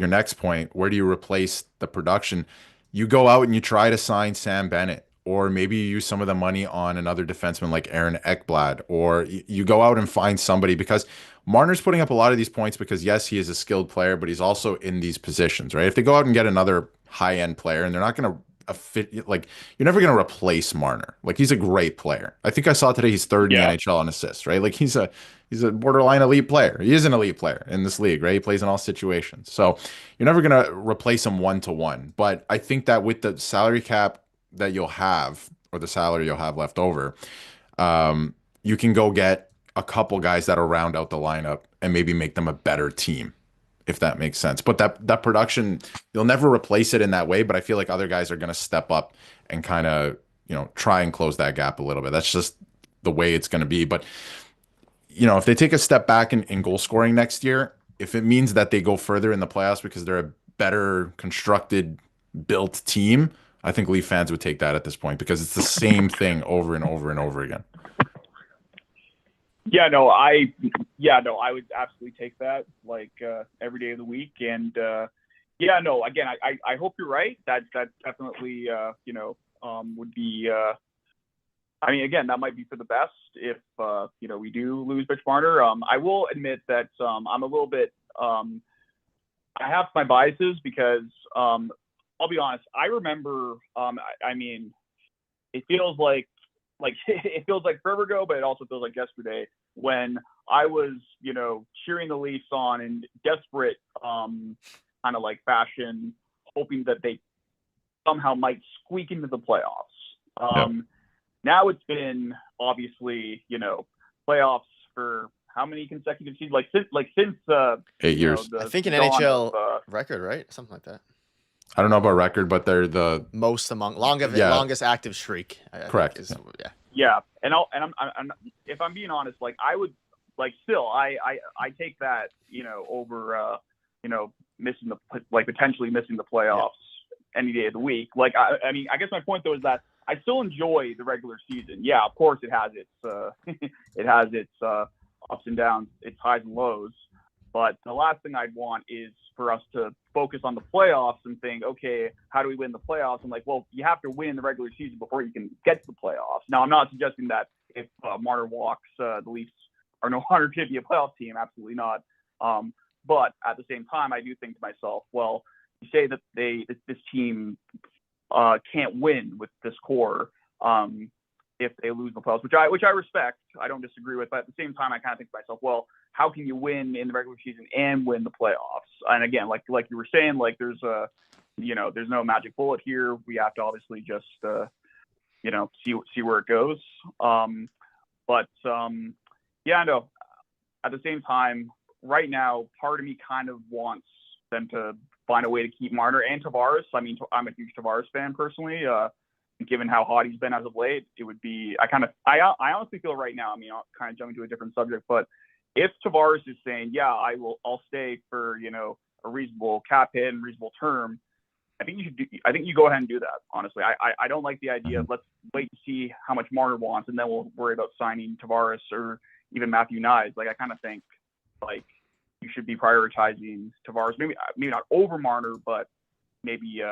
next point, where do you replace the production? You go out and you try to sign Sam Bennett, or maybe you use some of the money on another defenseman like Aaron Ekblad, or you go out and find somebody, because Marner's putting up a lot of these points because, yes, he is a skilled player, but he's also in these positions, right? If they go out and get another high-end player, and they're not going to fit, like, you're never going to replace Marner. Like, he's a great player. I think I saw today he's third in the NHL on assists, right? Like, he's a borderline elite player. He is an elite player in this league, right? He plays in all situations. So you're never going to replace him one-to-one. But I think that with the salary cap that you'll have, or the salary you'll have left over, you can go get a couple guys that'll round out the lineup and maybe make them a better team, if that makes sense. But that production, you'll never replace it in that way. But I feel like other guys are going to step up and kind of, try and close that gap a little bit. That's just the way it's going to be. But, if they take a step back in goal scoring next year, if it means that they go further in the playoffs because they're a better constructed, built team, I think Leaf fans would take that at this point, because it's the same thing over and over and over again.
I would absolutely take that like every day of the week. And again, I hope you're right. That definitely would be. I mean, again, that might be for the best if we do lose Mitch Marner. I will admit that I'm a little bit. I have my biases because I'll be honest. I remember. I mean, it feels like it feels like forever ago, but it also feels like yesterday when I was, cheering the Leafs on in desperate kind of like fashion, hoping that they somehow might squeak into the playoffs. Now it's been obviously, playoffs for how many consecutive seasons? Since
8 years.
I think an NHL record, right? Something like that.
I don't know about record, but they're the
longest active streak.
Correct.
Yeah, and I'm if I'm being honest, like I would still I take that over missing potentially missing the playoffs any day of the week. Like I mean I guess my point though is that I still enjoy the regular season. Yeah, of course it has its ups and downs, its highs and lows. But the last thing I'd want is for us to focus on the playoffs and think, okay, how do we win the playoffs? And like, well, you have to win the regular season before you can get to the playoffs. Now, I'm not suggesting that if Marner walks, the Leafs are no longer going to be a playoff team. Absolutely not. But at the same time, I do think to myself, well, you say that this team can't win with this core if they lose the playoffs, which I respect. I don't disagree with. But at the same time, I kind of think to myself, well, how can you win in the regular season and win the playoffs? And again, like you were saying, like there's there's no magic bullet here. We have to obviously just see where it goes. No. At the same time, right now, part of me kind of wants them to find a way to keep Marner and Tavares. I mean, I'm a huge Tavares fan personally. Given how hot he's been as of late, it would be. I honestly feel right now. I mean, I'll kind of jump into a different subject, but if Tavares is saying, I'll stay for a reasonable cap hit and reasonable term, I think you go ahead and do that. Honestly, I don't like the idea of let's wait to see how much Marner wants and then we'll worry about signing Tavares or even Matthew Knies. Like I kind of think like you should be prioritizing Tavares, maybe not over Marner, but maybe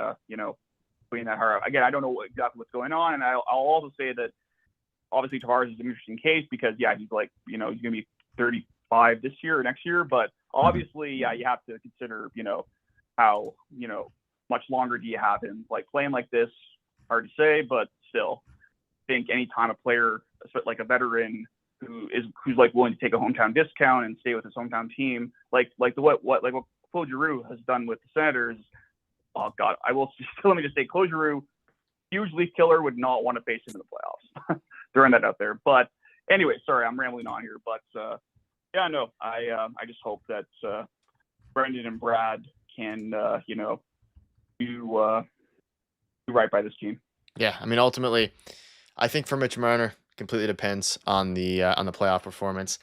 putting that hard. Again, I don't know exactly what's going on, and I'll also say that obviously Tavares is an interesting case because he's like he's going to be 35 this year or next year, but obviously you have to consider how much longer do you have him like playing like this. Hard to say, but still I think anytime a player like a veteran who's like willing to take a hometown discount and stay with his hometown team like what Claude Giroux has done with the Senators. Oh God, let me just say Claude Giroux, huge Leaf killer, would not want to face him in the playoffs. Throwing that out there, but anyway, sorry, I'm rambling on here, but I just hope that Brendan and Brad can do right by this team.
Yeah, I mean, ultimately, I think for Mitch Marner, completely depends on the playoff performance.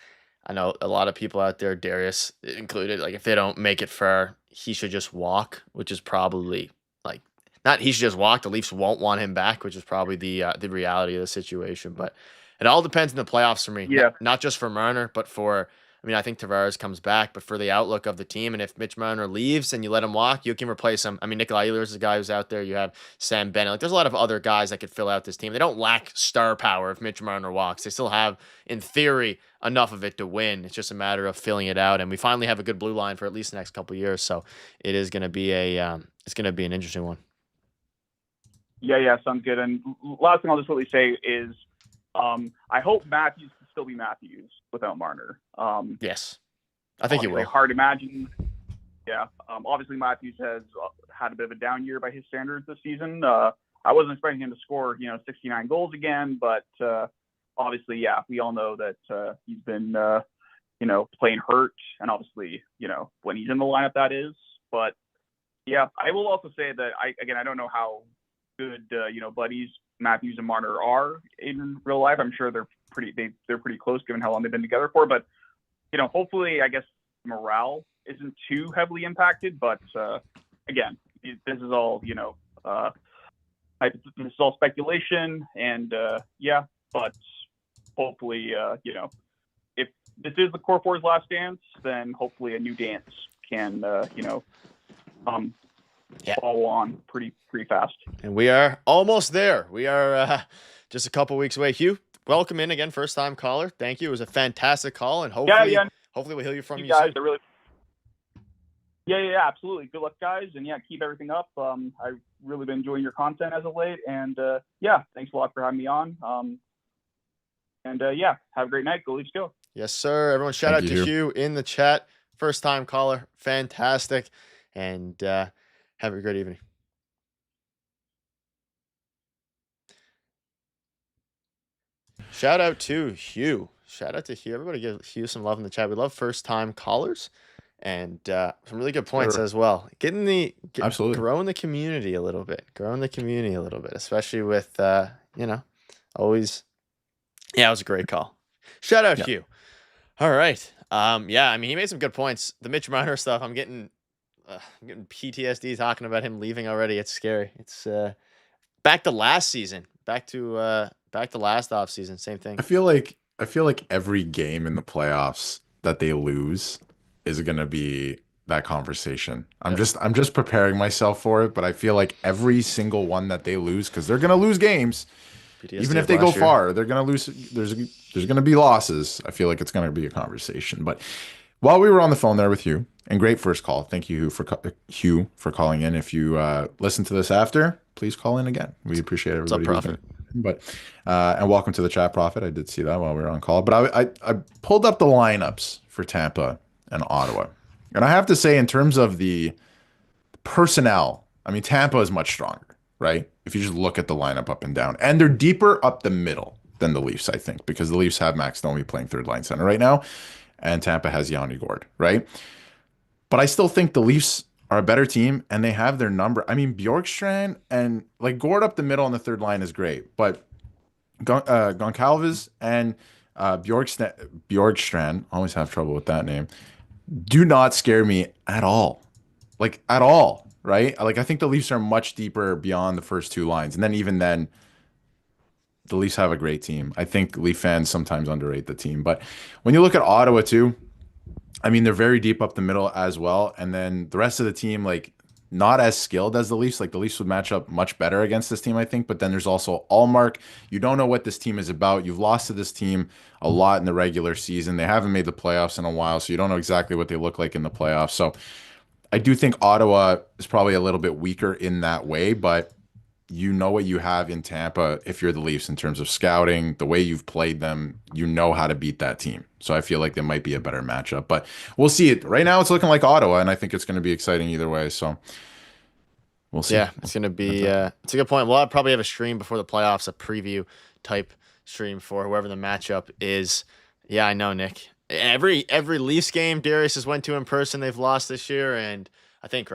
I know a lot of people out there, Darius included, like if they don't make it far, he should just walk, which is probably like not he should just walk. The Leafs won't want him back, which is probably the reality of the situation. But it all depends on the playoffs for me.
Yeah.
Not just for Marner, but for I think Tavares comes back, but for the outlook of the team. And if Mitch Marner leaves and you let him walk, you can replace him. I mean, Nikolai Ehlers is a guy who's out there. You have Sam Bennett. Like, there's a lot of other guys that could fill out this team. They don't lack star power if Mitch Marner walks. They still have, in theory, enough of it to win. It's just a matter of filling it out. And we finally have a good blue line for at least the next couple of years. So it is going to be an interesting one.
Yeah, sounds good. And last thing I'll just really say is I hope Matthews can still be Matthews without Marner.
Yes, I think he will.
Hard to imagine. Yeah, obviously Matthews has had a bit of a down year by his standards this season. I wasn't expecting him to score 69 goals again, but obviously, we all know that he's been playing hurt, and obviously when he's in the lineup that is. But yeah, I will also say that I don't know how good buddies Matthews and Marner are in real life. I'm sure they're pretty close given how long they've been together for. But hopefully, I guess morale isn't too heavily impacted. But again, this is all this is all speculation, and but hopefully if this is the Core 4's last dance, then hopefully a new dance can, follow on pretty fast.
And we are almost there. We are just a couple weeks away. Hugh, welcome in again, first time caller. Thank you. It was a fantastic call, and hopefully we'll hear from you
guys
soon.
Really... Yeah, absolutely. Good luck, guys, and keep everything up. I've really been enjoying your content as of late, and thanks a lot for having me on. Have a great night. Go Leafs, go.
Yes, sir. Everyone, shout out to Hugh in the chat. First time caller, fantastic, and have a great evening. Shout out to Hugh. Everybody give Hugh some love in the chat. We love first time callers, and some really good points as well.
Absolutely
growing the community a little bit. Especially with always. Yeah, it was a great call. Shout out Hugh. All right. He made some good points. The Mitch Marner stuff, I'm getting PTSD talking about him leaving already. It's scary. It's back to last season. Back to last off season. Same thing.
I feel like every game in the playoffs that they lose is going to be that conversation. I'm just preparing myself for it, but I feel like every single one that they lose, because they're going to lose games. PTSD even if they go far, they're going to lose. There's going to be losses. I feel like it's going to be a conversation. But while we were on the phone there with you, and great first call. Thank you, Hugh, for calling in. If you listen to this after, please call in again. We appreciate everybody.
What's up, Prophet?
But and welcome to the chat, Prophet. I did see that while we were on call. But I pulled up the lineups for Tampa and Ottawa, and I have to say, in terms of the personnel, I mean, Tampa is much stronger. Right? If you just look at the lineup up and down. And they're deeper up the middle than the Leafs, I think, because the Leafs have Max Domi playing third line center right now, and Tampa has Yanni Gourde, right? But I still think the Leafs are a better team, and they have their number. I mean, Bjorkstrand and Gourde up the middle on the third line is great, but Goncalves and Bjorkstrand, always have trouble with that name, do not scare me at all. At all. Right? I think the Leafs are much deeper beyond the first two lines. And then even then, the Leafs have a great team. I think Leaf fans sometimes underrate the team. But when you look at Ottawa too, I mean, they're very deep up the middle as well. And then the rest of the team, not as skilled as the Leafs. The Leafs would match up much better against this team, I think. But then there's also Allmark. You don't know what this team is about. You've lost to this team a lot in the regular season. They haven't made the playoffs in a while, so you don't know exactly what they look like in the playoffs. So I do think Ottawa is probably a little bit weaker in that way, but you know what you have in Tampa if you're the Leafs in terms of scouting, the way you've played them, you know how to beat that team. So I feel like there might be a better matchup, but we'll see it. Right now it's looking like Ottawa, and I think it's going to be exciting either way. So we'll see.
Yeah, it's going to be it's a good point. We'll probably have a stream before the playoffs, a preview type stream for whoever the matchup is. Yeah, I know, Nick. Every Leafs game Darius has went to in person, they've lost this year, and I think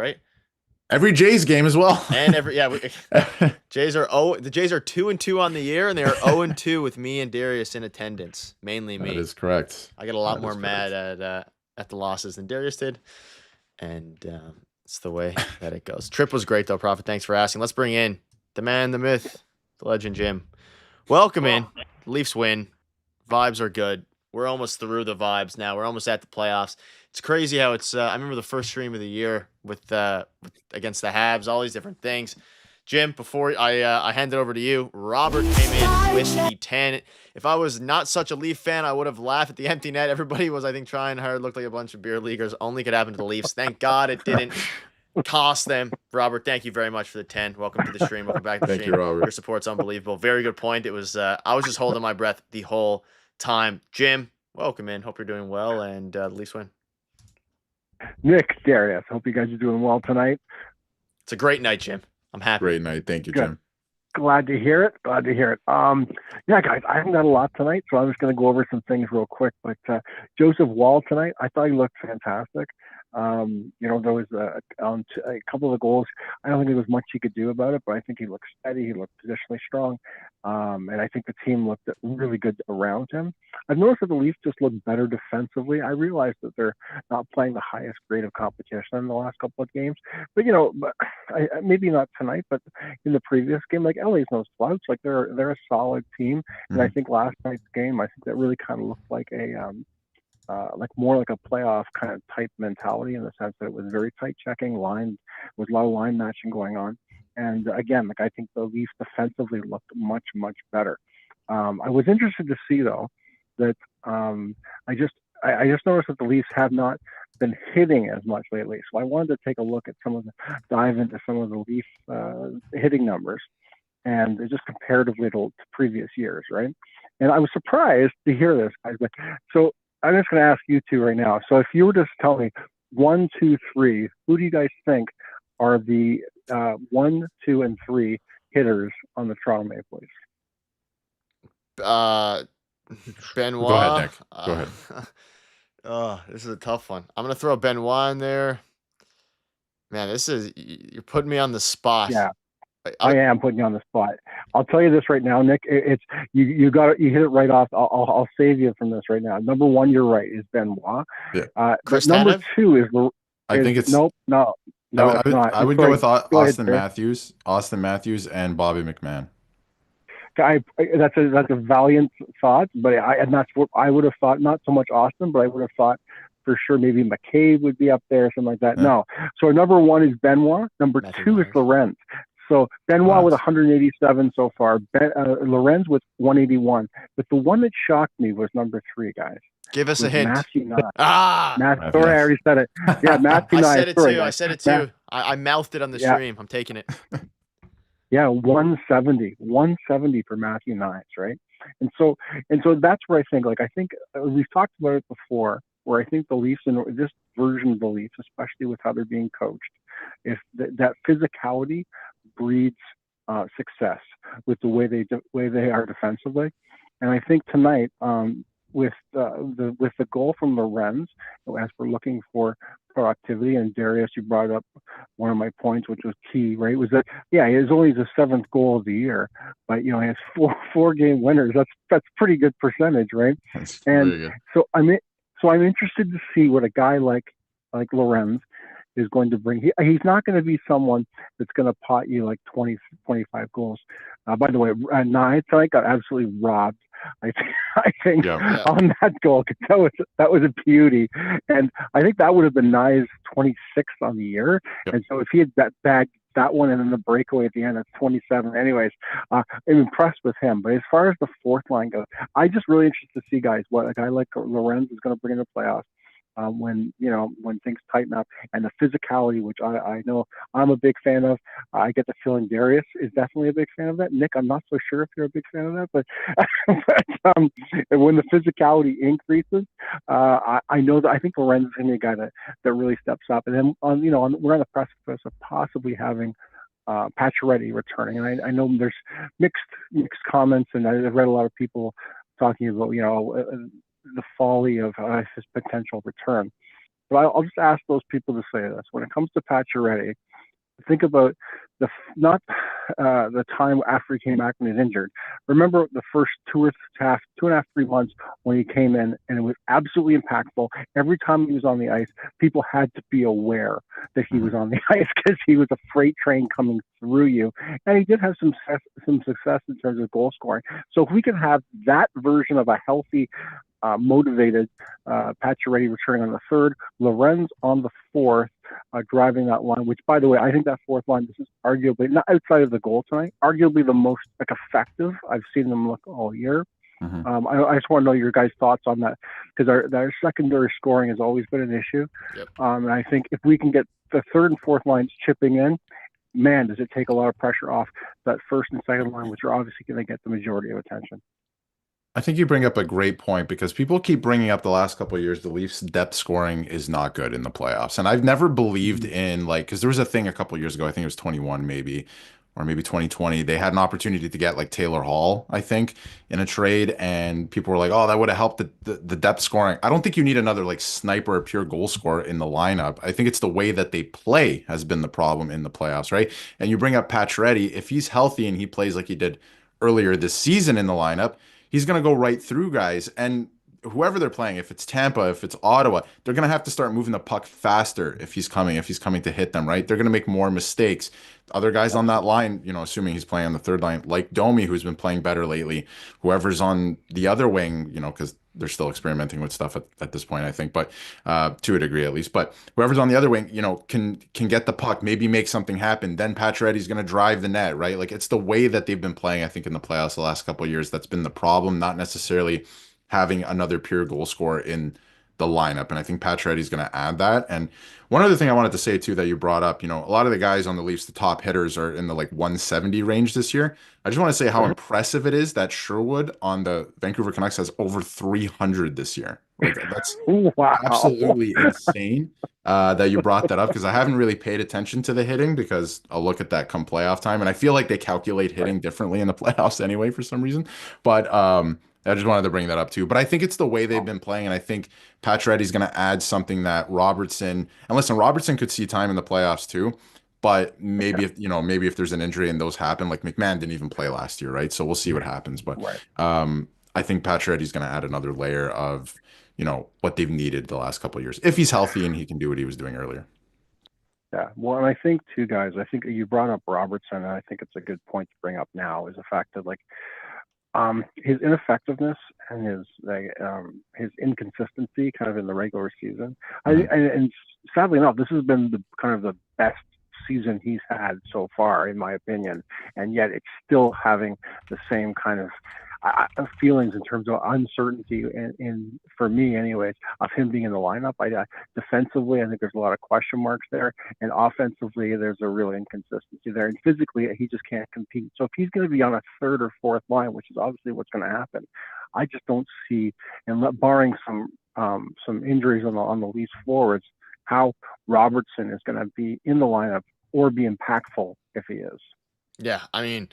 every Jays game as well.
And the Jays are 2-2 on the year, and they are 0-2 with me and Darius in attendance, mainly me.
That is correct.
I get a lot more mad at the losses than Darius did, and it's the way that it goes. Trip was great though, Prophet. Thanks for asking. Let's bring in the man, the myth, the legend, Jim. Welcome in. Leafs win. Vibes are good. We're almost through the vibes now. We're almost at the playoffs. It's crazy how it's. I remember the first stream of the year with against the Habs, all these different things. Jim, before I hand it over to you, Robert came in with the 10. If I was not such a Leaf fan, I would have laughed at the empty net. Everybody was, I think, trying hard. Looked like a bunch of beer leaguers. Only could happen to the Leafs. Thank God it didn't cost them. Robert, thank you very much for the 10. Welcome to the stream. Welcome back to the stream.
Thank you, Robert.
Your support's unbelievable. Very good point. It was. I was just holding my breath the whole time. Jim, welcome in. Hope you're doing well, and the Leafs win.
Nick, Darius, hope you guys are doing well tonight.
It's a great night, Jim. I'm happy.
Great night. Thank you,
Good.
Jim.
Glad to hear it. Yeah, guys, I haven't got a lot tonight, so I'm just going to go over some things real quick. But Joseph Wall tonight, I thought he looked fantastic. There was a couple of the goals. I don't think there was much he could do about it, but I think he looked steady. He looked positionally strong. And I think the team looked really good around him. I've noticed that the Leafs just look better defensively. I realize that they're not playing the highest grade of competition in the last couple of games, but maybe not tonight, but in the previous game, LA's no slouch. They're a solid team. And I think last night's game, I think that really kind of looked like like more like a playoff kind of type mentality in the sense that it was very tight checking line, was a lot of line matching going on. And again, like I think the Leafs defensively looked much, much better. I was interested to see though that I just I just noticed that the Leafs have not been hitting as much lately. So I wanted to take a look at some of the dive into some of the Leaf hitting numbers and just comparatively to previous years, right? And I was surprised to hear this, guys. But so I'm just going to ask you two right now. So if you were just to tell me 1, 2, 3, who do you guys think are the 1, 2, and 3 hitters on the Toronto Maple Leafs?
Benoit.
Go ahead, Nick. Go ahead.
Oh, this is a tough one. I'm gonna throw Benoit in there. Man, you're putting me on the spot.
Yeah. I am putting you on the spot. I'll tell you this right now, Nick. It's you hit it right off. I'll save you from this right now. Number 1, you're right, is Benoit.
Yeah.
But number 2 is
I think it's
no, it's not.
I would go with Austin Matthews and Bobby McMahon.
That's a valiant thought, but and that's what I would have thought. Not so much Austin, but I would have thought for sure maybe McCabe would be up there, something like that. Yeah. No. So number 1 is Benoit. Number 2 is Lorenz. So Benoit with 187 so far. Lorenz with 181. But the one that shocked me was number 3, guys.
Give us a hint.
Matthew Nye.
Sorry,
I already said it. Yeah, Matthew Nye.
I said it too. I mouthed it on the stream. I'm taking it.
Yeah, 170 for Matthew Nye, right? And so that's where I think we've talked about it before, where I think the Leafs and this version of the Leafs, especially with how they're being coached, if that physicality breeds success with the way they are defensively. And I think tonight, with the goal from Lorenz, as we're looking for productivity, and Darius, you brought up one of my points, which was key, right? Was that it was only the 7th goal of the year, but he has four game winners. That's pretty good percentage, right?
That's
and
really good.
So I'm interested to see what a guy like Lorenz is going to bring. He's not going to be someone that's going to pot you like 20, 25 goals. By the way, Nye tonight got absolutely robbed. I think on that goal, because that was a beauty, and I think that would have been Nye's 26th on the year. Yep. And so if he had bagged that one and then the breakaway at the end, that's 27. Anyways, I'm impressed with him. But as far as the 4th line goes, I just really interested to see, guys, what a guy like Lorenz is going to bring in the playoffs. When things tighten up, and the physicality, which I know I'm a big fan of. I get the feeling Darius is definitely a big fan of that. Nick, I'm not so sure if you're a big fan of that, but when the physicality increases, I know that I think Lorenz is going to be a guy that really steps up. And then we're on the precipice of possibly having Pacioretty returning, and I know there's mixed comments, and I've read a lot of people talking about the folly of his potential return. But I'll just ask those people to say this. When it comes to Pacioretty, think about the time after he came back when he was injured. Remember the first 2.5, 3 months when he came in, and it was absolutely impactful. Every time he was on the ice, people had to be aware that he was on the ice because he was a freight train coming through you. And he did have some success in terms of goal scoring. So if we can have that version of a healthy, motivated Pacioretty returning on the 3rd, Lorenz on the 4th, driving that line, which, by the way, I think that 4th line, this is arguably, not outside of the goal tonight, arguably the most effective I've seen them look all year. Mm-hmm. I just want to know your guys' thoughts on that, because our secondary scoring has always been an issue. Yep. And I think if we can get the 3rd and 4th lines chipping in, man, does it take a lot of pressure off that 1st and 2nd line, which are obviously going to get the majority of attention.
I think you bring up a great point, because people keep bringing up the last couple of years, the Leafs' depth scoring is not good in the playoffs. And I've never believed in, because there was a thing a couple of years ago, I think it was 21 maybe, or maybe 2020, they had an opportunity to get Taylor Hall, I think, in a trade, and people were like, oh, that would have helped the depth scoring. I don't think you need another sniper or pure goal scorer in the lineup. I think it's the way that they play has been the problem in the playoffs, right? And you bring up Pacioretty, if he's healthy and he plays like he did earlier this season in the lineup, he's going to go right through guys. And whoever they're playing, if it's Tampa, if it's Ottawa, they're going to have to start moving the puck faster if he's coming to hit them, right? They're going to make more mistakes. Other guys on that line, assuming he's playing on the third line, like Domi, who's been playing better lately, whoever's on the other wing, because they're still experimenting with stuff at this point, I think, but to a degree at least. But whoever's on the other wing, can get the puck, maybe make something happen. Then Pacioretty's going to drive the net, right? Like it's the way that they've been playing, I think, in the playoffs the last couple of years that's been the problem, not necessarily having another pure goal scorer in the lineup. And I think Pacioretty's going to add that. And one other thing I wanted to say too that you brought up, a lot of the guys on the Leafs, the top hitters are in the like 170 range this year. I just want to say how impressive it is that Sherwood on the Vancouver Canucks has over 300 this year. Like that's
wow.
absolutely insane that you brought that up, because I haven't really paid attention to the hitting, because I'll look at that come playoff time. And I feel like they calculate hitting differently in the playoffs anyway for some reason. But I just wanted to bring that up too. But I think it's the way they've been playing. And I think Pacioretty's going to add something that Robertson, and listen, Robertson could see time in the playoffs too. But maybe if there's an injury and those happen, like McMahon didn't even play last year, right? So we'll see what happens. But I think Pacioretty's going to add another layer of, what they've needed the last couple of years, if he's healthy and he can do what he was doing earlier.
Yeah, well, and I think too, guys, I think you brought up Robertson, and I think it's a good point to bring up now, is the fact that like his ineffectiveness and his inconsistency kind of in the regular season. And sadly enough, this has been the kind of the best season he's had so far, in my opinion. And yet it's still having the same kind of feelings in terms of uncertainty, in for me anyways, of him being in the lineup. Defensively, I think there's a lot of question marks there, and offensively there's a real inconsistency there, and physically he just can't compete. So if he's going to be on a third or fourth line, which is obviously what's going to happen, I just don't see, and barring some injuries on the Leafs forwards, how Robertson is going to be in the lineup or be impactful if he is.
Yeah, I mean,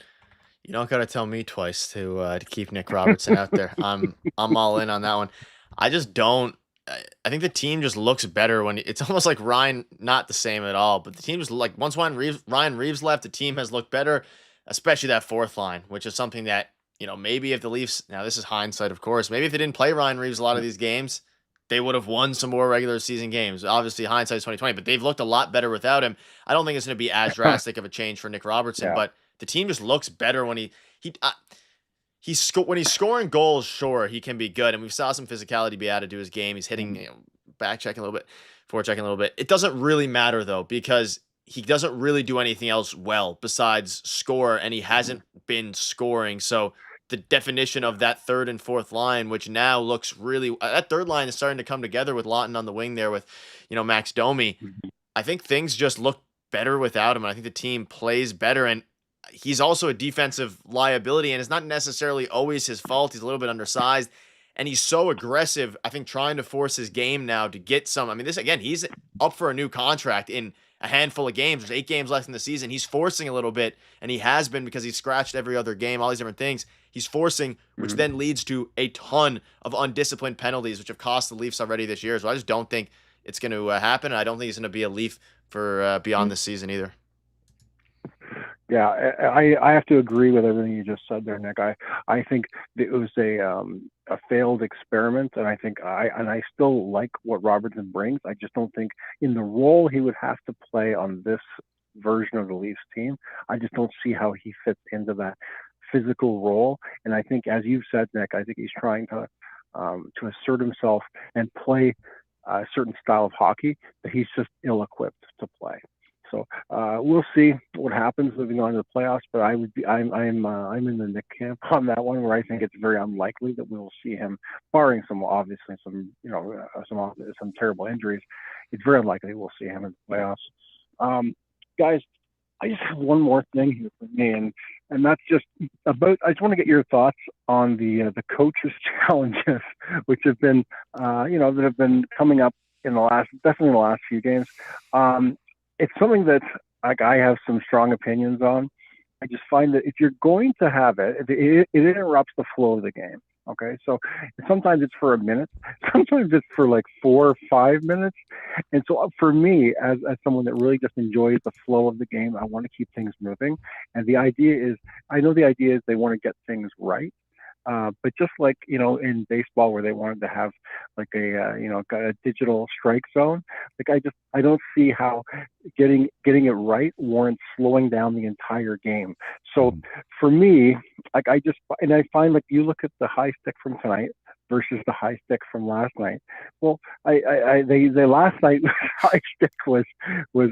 you don't got to tell me twice to keep Nick Robertson out there. I'm all in on that one. I just don't. I think the team just looks better when it's almost like Ryan, not the same at all, but the team just like once Ryan Reeves left, the team has looked better, especially that fourth line, which is something that, maybe if the Leafs, now this is hindsight, of course, maybe if they didn't play Ryan Reeves a lot of these games, they would have won some more regular season games. Obviously, hindsight's 2020, but they've looked a lot better without him. I don't think it's going to be as drastic of a change for Nick Robertson, but the team just looks better when when he's scoring goals. Sure, he can be good, and we saw some physicality be added to his game. He's hitting, back checking a little bit, forward checking a little bit. It doesn't really matter though, because he doesn't really do anything else well besides score, and he hasn't been scoring. So the definition of that third and fourth line, which now looks really, that third line is starting to come together with Lawton on the wing there with, Max Domi. I think things just look better without him, and I think the team plays better. And he's also a defensive liability, and it's not necessarily always his fault. He's a little bit undersized, and he's so aggressive, I think, trying to force his game now to get some. I mean, this, again, he's up for a new contract in a handful of games. There's 8 games left in the season. He's forcing a little bit, and he has been, because he's scratched every other game, all these different things. He's forcing, which then leads to a ton of undisciplined penalties, which have cost the Leafs already this year. So I just don't think it's going to happen, and I don't think he's going to be a Leaf for beyond this season either.
Yeah, I have to agree with everything you just said there, Nick. I think it was a failed experiment, and I think I still like what Robertson brings. I just don't think in the role he would have to play on this version of the Leafs team, I just don't see how he fits into that physical role. And I think, as you've said, Nick, I think he's trying to assert himself and play a certain style of hockey that he's just ill-equipped to play. So we'll see what happens moving on to the playoffs. But I'm in the Nick camp on that one, where I think it's very unlikely that we will see him, barring some terrible injuries. It's very unlikely we'll see him in the playoffs. Guys, I just have one more thing here for me, and that's just about. I just want to get your thoughts on the coaches' challenges, which have been that have been coming up definitely in the last few games. It's something that I have some strong opinions on. I just find that if you're going to have it interrupts the flow of the game. Okay, so sometimes it's for a minute, sometimes it's for like 4 or 5 minutes. And so for me, as someone that really just enjoys the flow of the game, I want to keep things moving. And I know the idea is they want to get things right. But just like in baseball where they wanted to have like a digital strike zone, like I don't see how getting it right warrants slowing down the entire game. So for me, like I find like you look at the high stick from tonight versus the high stick from last night. Well, they last night high stick was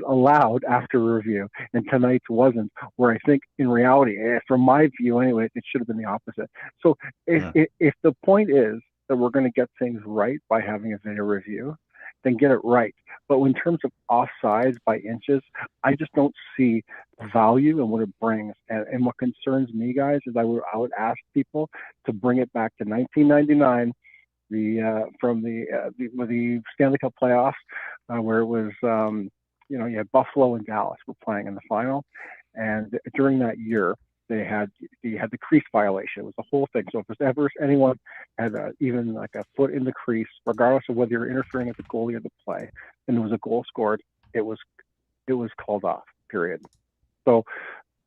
allowed after review, and tonight's wasn't. Where I think in reality, from my view anyway, it should have been the opposite. So if the point is that we're going to get things right by having a video review, then get it right. But in terms of offsides by inches, I just don't see value in what it brings. And what concerns me, guys, is I would ask people to bring it back to 1999, from the Stanley Cup playoffs, where it was you had Buffalo and Dallas were playing in the final, and during that year they had the crease violation. It was the whole thing. So if there's ever anyone had even like a foot in the crease, regardless of whether you're interfering with the goalie or the play, and there was a goal scored, it was called off. Period. So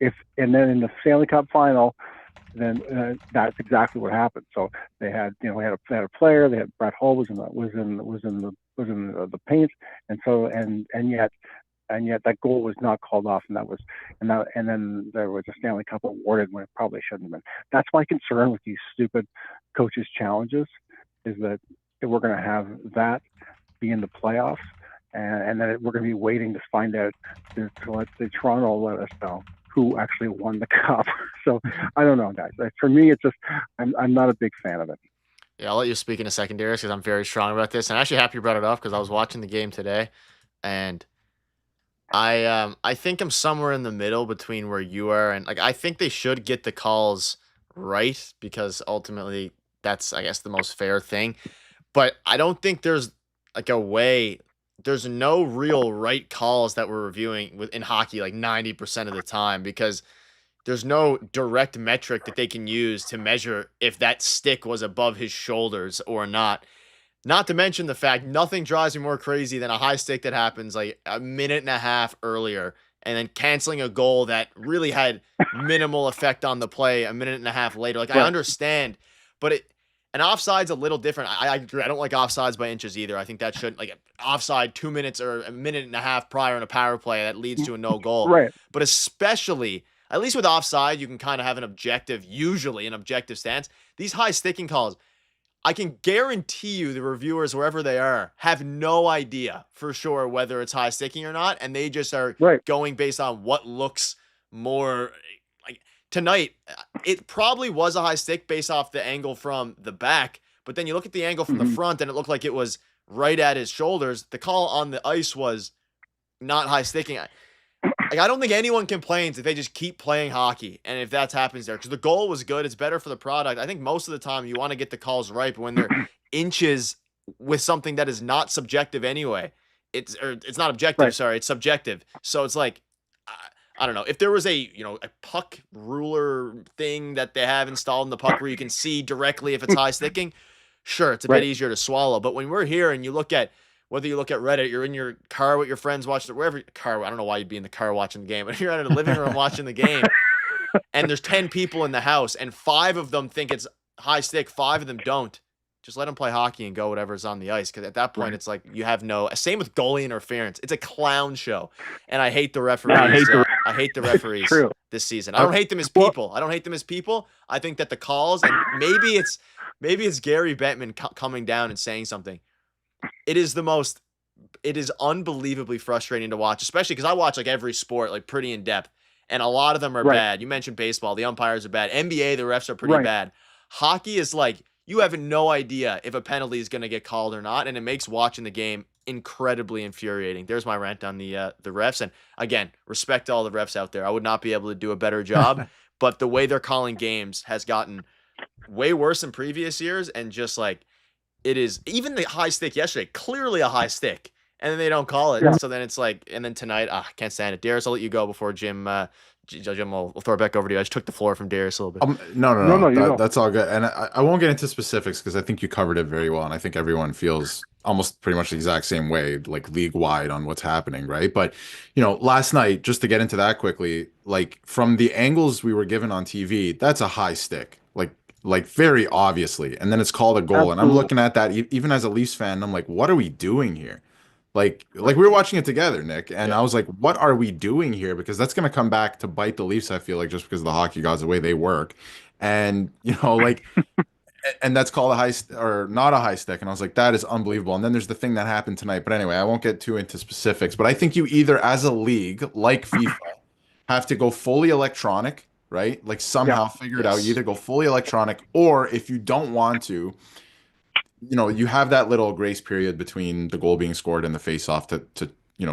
and then in the Stanley Cup final, then that's exactly what happened. So they had we had a player. They had Brett Hull was in the paint, and yet that goal was not called off, and then there was a Stanley Cup awarded when it probably shouldn't have been. That's my concern with these stupid coaches' challenges, is that we're going to have that be in the playoffs, and then we're going to be waiting to find out to let the Toronto let us know who actually won the cup. So I don't know, guys. For me, it's just I'm not a big fan of it.
Yeah, I'll let you speak in a second, Darius, because I'm very strong about this. And I'm actually happy you brought it up because I was watching the game today, and I think I'm somewhere in the middle between where you are, and like I think they should get the calls right because ultimately that's, I guess, the most fair thing. But I don't think there's like a way. There's no real right calls that we're reviewing in hockey like 90% of the time, because there's no direct metric that they can use to measure if that stick was above his shoulders or not. Not to mention the fact nothing drives me more crazy than a high stick that happens like a minute and a half earlier and then canceling a goal that really had minimal effect on the play a minute and a half later. Like, I understand, but an offside's a little different. I agree. I don't like offsides by inches either. I think that should, like, offside 2 minutes or a minute and a half prior in a power play that leads to a no goal.
Right.
But especially, at least with offside, you can kind of have usually an objective stance. These high sticking calls, I can guarantee you the reviewers, wherever they are, have no idea for sure whether it's high sticking or not, and they just are going based on what looks more like. Tonight, it probably was a high stick based off the angle from the back, but then you look at the angle from the front and it looked like it was right at his shoulders. The call on the ice was not high sticking. I don't think anyone complains if they just keep playing hockey and if that happens there, because the goal was good. It's better for the product. I think most of the time you want to get the calls right, but when they're inches with something that is not subjective anyway, it's not objective. Sorry, it's subjective. So it's like, I don't know, if there was a puck ruler thing that they have installed in the puck where you can see directly if it's high sticking, sure, it's a bit easier to swallow. But when we're here and you look at, whether you look at Reddit, you're in your car with your friends watching it, wherever car. I don't know why you'd be in the car watching the game, but you're in a living room watching the game, and there's 10 people in the house, and 5 of them think it's high stick, 5 of them don't. Just let them play hockey and go whatever's on the ice, because at that point, it's like you have no. Same with goalie interference. It's a clown show, and I hate the referees. I hate the referees this season. I don't hate them as people. I think that the calls, and maybe it's Gary Bettman coming down and saying something. It is unbelievably frustrating to watch, especially because I watch like every sport like pretty in depth, and a lot of them are bad. You mentioned baseball, the umpires are bad. NBA, the refs are pretty bad. Hockey is like, you have no idea if a penalty is going to get called or not, and it makes watching the game incredibly infuriating. There's my rant on the refs, and again, respect to all the refs out there. I would not be able to do a better job, but the way they're calling games has gotten way worse in previous years, and just like, it is, even the high stick yesterday, clearly a high stick, and then they don't call it. So then it's like, and then tonight, I can't stand it. Darius, I'll let you go before Jim will throw it back over to you. I just took the floor from Darius a little bit.
No, that's all good. And I won't get into specifics because I think you covered it very well. And I think everyone feels almost pretty much the exact same way, like league wide on what's happening. Right. But, last night, just to get into that quickly, like from the angles we were given on TV, that's a high stick. Like, like very obviously, and then it's called a goal. And I'm
Absolutely.
looking at that even as a Leafs fan, and I'm like, what are we doing here? Like we were watching it together, Nick, and
Yeah.
I was like, what are we doing here? Because that's gonna come back to bite the Leafs, I feel like, just because of the hockey gods, the way they work. And like and that's called a or not a high stick. And I was like, that is unbelievable. And then there's the thing that happened tonight. But anyway, I won't get too into specifics. But I think you either, as a league, like FIFA, have to go fully electronic, right? Like
Yeah.
somehow figure it out. You
Yes.
either go fully electronic, or if you don't want to, you have that little grace period between the goal being scored and the face-off to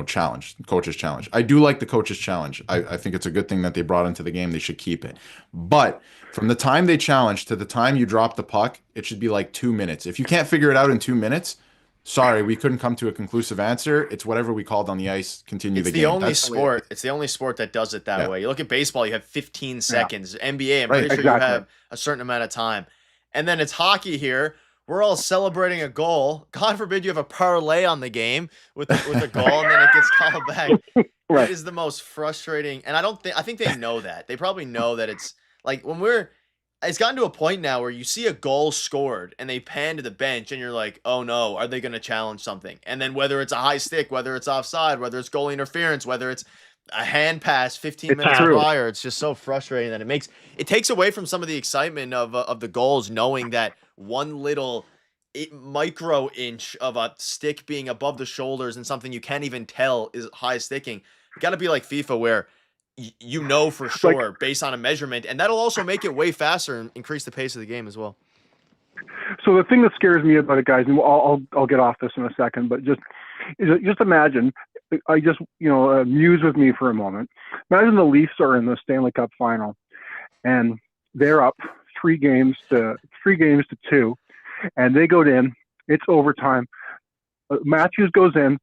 challenge, coach's challenge. I do like the coach's challenge. I think it's a good thing that they brought into the game. They should keep it. But from the time they challenge to the time you drop the puck, it should be like 2 minutes. If you can't figure it out in 2 minutes, sorry, we couldn't come to a conclusive answer. It's whatever we called on the ice, continue
It's
the
the
game.
only
That's the way
sport. It's the only sport that does it that
yeah,
way. You look at baseball, you have 15
Yeah.
seconds. NBA, I'm
right.
pretty sure you
Exactly.
have a certain amount of time. And then it's hockey here. We're all celebrating a goal. God forbid you have a parlay on the game with a goal, and then it gets called back.
Right.
It is the most frustrating. And I think they know that. They probably know that it's like it's gotten to a point now where you see a goal scored and they pan to the bench and you're like, oh no, are they going to challenge something? And then whether it's a high stick, whether it's offside, whether it's goalie interference, whether it's a hand pass 15
It's
minutes
true.
prior, it's just so frustrating that it takes away from some of the excitement of the goals, knowing that one little micro inch of a stick being above the shoulders and something you can't even tell is high sticking. You got to be like FIFA where you know for
Like,
sure based on a measurement, and that'll also make it way faster and increase the pace of the game as well.
so the thing that scares me about it, guys, and I'll get off this in a second, but just imagine. I just muse with me for a moment. Imagine the Leafs are in the Stanley Cup final, and they're up 3 games to 2, and they go in. It's overtime. Matthews goes in,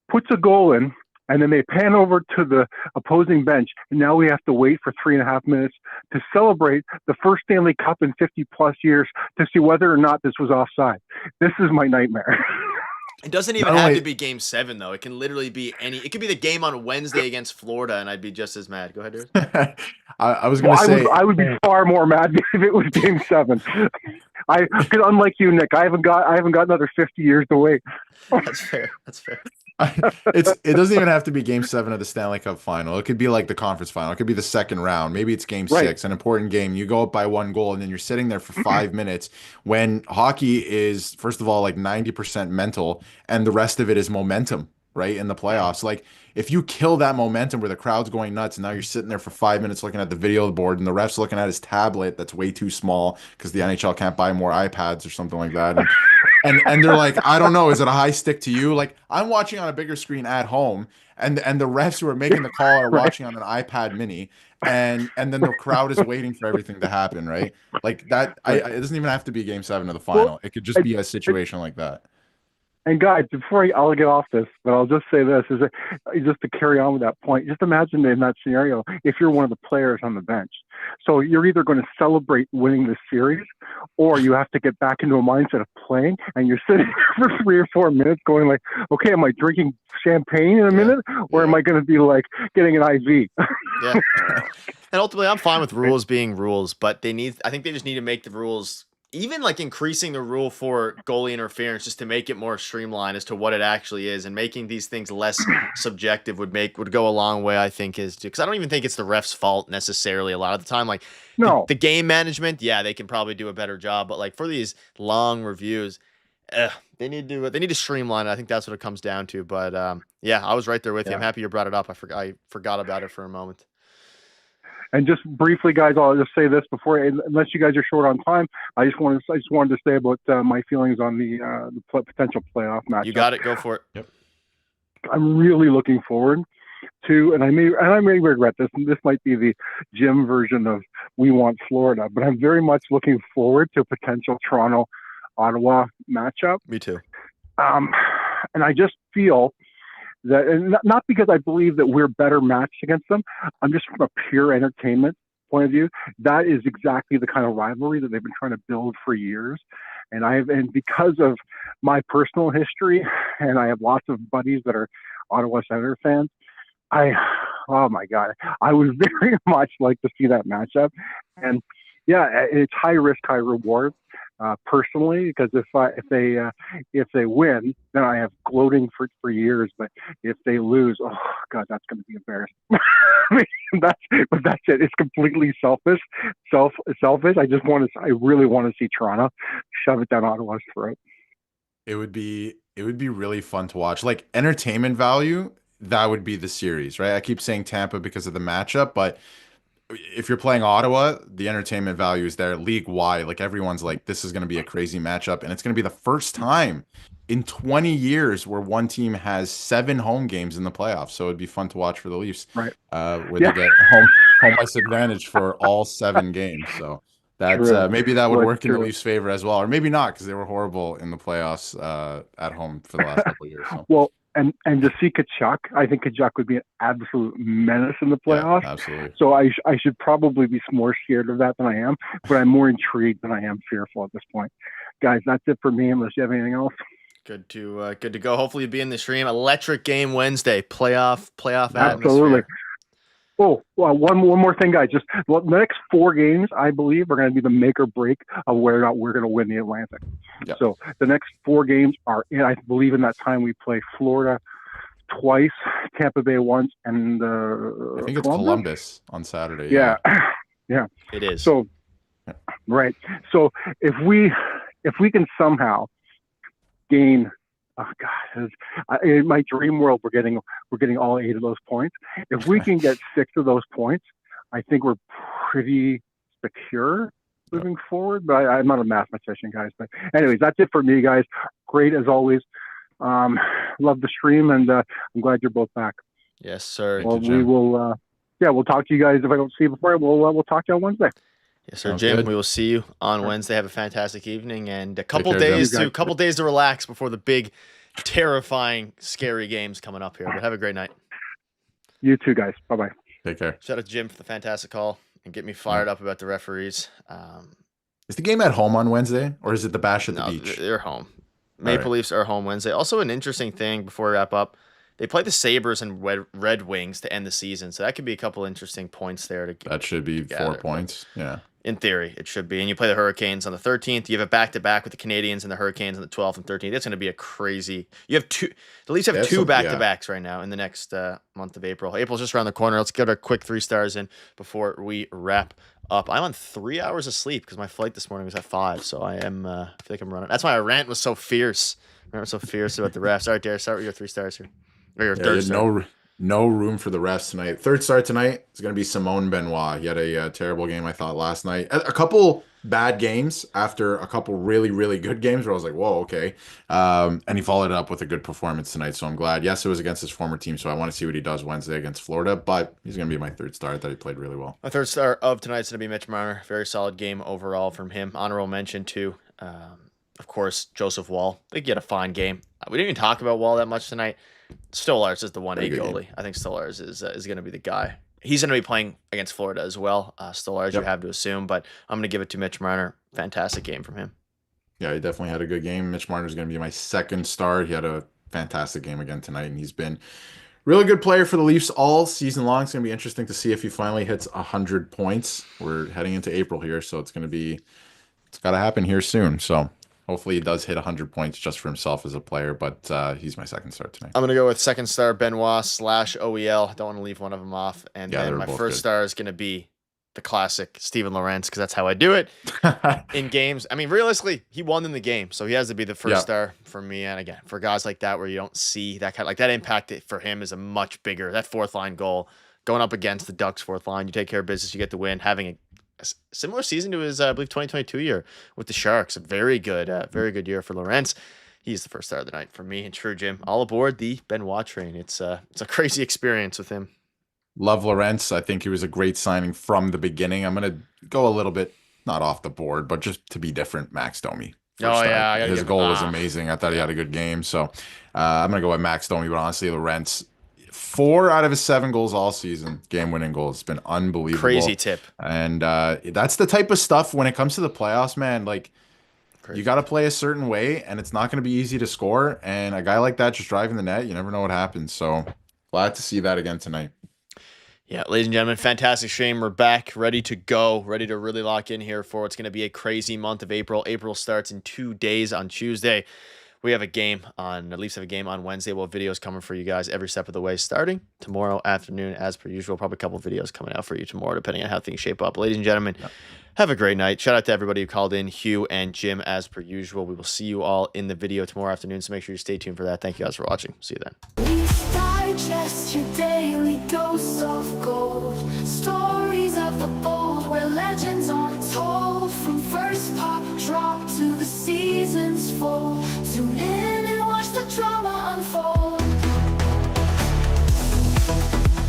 puts a goal in, and then they pan over to the opposing bench, and now we have to wait for 3.5 minutes to celebrate the first Stanley Cup in 50 plus years to see whether or not this was offside. This is my nightmare.
It doesn't even have to be Game 7 though. It can literally be any. It could be the game on Wednesday against Florida, and I'd be just as mad. Go ahead, Darius.
I was gonna say
I would be far more mad if it was Game 7. Because unlike you, Nick, I haven't got another 50 years to wait.
That's fair. That's fair.
it doesn't even have to be Game 7 of the Stanley Cup final. It could be like the conference final. It could be the second round. Maybe it's Game
Right.
6, an important game. You go up by 1 goal, and then you're sitting there for 5 minutes when hockey is, first of all, like 90% mental, and the rest of it is momentum, right? In the playoffs. Like, if you kill that momentum where the crowd's going nuts, and now you're sitting there for 5 minutes looking at the video board, and the ref's looking at his tablet that's way too small because the NHL can't buy more iPads or something like that. And they're like, I don't know, is it a high stick to you? Like, I'm watching on a bigger screen at home, and the refs who are making the call are watching on an iPad mini, and then the crowd is waiting for everything to happen, right? Like that. It doesn't even have to be Game 7 of the final.
Well,
It could just be a situation like that.
And guys, before I'll get off this, but I'll just say this: is that, just to carry on with that point. Just imagine in that scenario, if you're one of the players on the bench, so you're either going to celebrate winning the series, or you have to get back into a mindset of playing, and you're sitting there for 3 or 4 minutes, going like, "Okay, am I drinking champagne in a minute, or am I going to be like getting an IV?"
Yeah. And ultimately, I'm fine with rules being rules, but I think they just need to make the rules, even like increasing the rule for goalie interference just to make it more streamlined as to what it actually is, and making these things less subjective would go a long way, I think, because I don't even think it's the ref's fault necessarily a lot of the time. Like
No.
the game management, yeah, they can probably do a better job, but like for these long reviews, they need to streamline it. I think that's what it comes down to. But yeah, I was right there with you. I'm happy you brought it up. I forgot about it for a moment.
And just briefly, guys, I'll just say this before, unless you guys are short on time, I just wanted to say about my feelings on the potential playoff match.
You got it. Go for it.
Yep.
I'm really looking forward to, and I may regret this. And this might be the Jim version of "We Want Florida," but I'm very much looking forward to a potential Toronto-Ottawa matchup.
Me too.
And I just feel that, and not because I believe that we're better matched against them. I'm just from a pure entertainment point of view. That is exactly the kind of rivalry that they've been trying to build for years. And because of my personal history, and I have lots of buddies that are Ottawa Senator fans, oh my God, I would very much like to see that matchup. And it's high risk, high reward. Personally, because if they win, then I have gloating for years. But if they lose, oh god, that's going to be embarrassing. I mean, that's it. It's completely selfish. I really want to see Toronto shove it down Ottawa's throat.
It would be really fun to watch. Like entertainment value, that would be the series, right? I keep saying Tampa because of the matchup, but if you're playing Ottawa, the entertainment value is there league wide. Like everyone's like, this is going to be a crazy matchup, and it's going to be the first time in 20 years where one team has 7 home games in the playoffs. So it'd be fun to watch for the Leafs,
right?
Where they get home ice advantage for all 7 games. So that maybe that would work in the Leafs' favor as well, or maybe not because they were horrible in the playoffs at home for the last couple of years. So.
Well. And to see Kachuk, I think Kachuk would be an absolute menace in the playoffs.
Yeah, absolutely.
So I should probably be more scared of that than I am, but I'm more intrigued than I am fearful at this point. Guys, that's it for me. Unless you have anything else.
Good to go. Hopefully, you'll be in the stream. Electric game Wednesday. Playoff
Absolutely.
atmosphere.
Oh, well, one more thing, guys. Just the next 4 games, I believe, are going to be the make or break of whether or not we're going to win the Atlantic.
Yep.
So the next 4 games are, I believe, in that time we play Florida twice, Tampa Bay once, and
I think it's Columbus on Saturday.
Yeah. Yeah.
It is.
So, right. So if we can somehow gain. Oh God! In my dream world, we're getting all 8 of those points. If we can get 6 of those points, I think we're pretty secure moving forward. But I'm not a mathematician, guys. But anyways, that's it for me, guys. Great as always. Love the stream, and I'm glad you're both back.
Yes, sir.
Well, we will. We'll talk to you guys if I don't see you before. We'll talk to you on Wednesday.
Yes, sir, Jim.
Good.
We will see you on Wednesday. Have a fantastic evening and a couple days to relax before the big, terrifying, scary games coming up here. But have a great night.
You too, guys. Bye-bye.
Take care.
Shout out to Jim for the fantastic call and get me fired up about the referees.
Is the game at home on Wednesday, or is it the Bash at the beach?
They're home. Maple Leafs are home Wednesday. Also, an interesting thing before we wrap up. They play the Sabres and Red Wings to end the season, so that could be a couple interesting points there.
That should be 4 points. Yeah.
In theory, it should be. And you play the Hurricanes on the 13th. You have a back-to-back with the Canadians and the Hurricanes on the 12th and 13th. It's going to be a crazy... You have 2... The Leafs have 2 back-to-backs right now in the next month of April. April's just around the corner. Let's get our quick 3 stars in before we wrap up. I'm on 3 hours of sleep because my flight this morning was at 5, so I am... I feel like I'm running. That's why my rant was so fierce. I was so fierce about the refs. All right, Darius, start with your 3 stars here. Or your third star.
No room for the refs tonight. Third star tonight is going to be Simone Benoit. He had a terrible game, I thought, last night. A couple bad games after a couple really, really good games where I was like, whoa, okay. And he followed it up with a good performance tonight, so I'm glad. Yes, it was against his former team, so I want to see what he does Wednesday against Florida, but he's going to be my third star. I thought he played really well.
My third star of tonight is going to be Mitch Marner. Very solid game overall from him. Honorable mention to, of course, Joseph Woll. I think he had a fine game. We didn't even talk about Woll that much tonight. Stolarz is the 1A goalie. Game. I think Stolarz is going to be the guy. He's going to be playing against Florida as well. Stolarz, you have to assume, but I'm going to give it to Mitch Marner. Fantastic game from him.
Yeah, he definitely had a good game. Mitch Marner is going to be my second star. He had a fantastic game again tonight, and he's been really good player for the Leafs all season long. It's going to be interesting to see if he finally hits 100 points. We're heading into April here, so it's got to happen here soon. So hopefully he does hit 100 points just for himself as a player, but he's my second star tonight.
I'm going to go with second star Benoit / OEL. Don't want to leave one of them off. And then my first star is going to be the classic Steven Lorentz, because that's how I do it in games. I mean, realistically, he won in the game, so he has to be the first star for me. And again, for guys like that where you don't see that kind of, like that impact for him is a much bigger, that fourth line goal going up against the Ducks fourth line. You take care of business, you get the win, having a similar season to his, I believe, 2022 year with the Sharks. A very good year for Lorentz. He's the first star of the night for me. And true, Jim, all aboard the Benoit train. It's a crazy experience with him.
Love Lorentz. I think he was a great signing from the beginning. I'm going to go a little bit, not off the board, but just to be different, Max Domi. His goal was amazing. I thought he had a good game. So I'm going to go with Max Domi, but honestly, Lorentz, 4 out of his 7 goals all season, game-winning goals. It's been unbelievable.
Crazy tip.
And that's the type of stuff when it comes to the playoffs, man. Like, you got to play a certain way, and it's not going to be easy to score. And a guy like that just driving the net, you never know what happens. So glad to see that again tonight.
Yeah, ladies and gentlemen, fantastic stream. We're back, ready to go, ready to really lock in here for what's going to be a crazy month of April. April starts in 2 days on Tuesday. We have a game on, the Leafs have a game on Wednesday. We'll have videos coming for you guys every step of the way, starting tomorrow afternoon, as per usual. Probably a couple videos coming out for you tomorrow, depending on how things shape up. Ladies and gentlemen, have a great night. Shout out to everybody who called in, Hugh and Jim, as per usual. We will see you all in the video tomorrow afternoon, so make sure you stay tuned for that. Thank you guys for watching. See you then.
Digest your daily dose of gold. Stories of the bold where legends are told. From first pop drop to the season's full. Tune in and watch the drama unfold.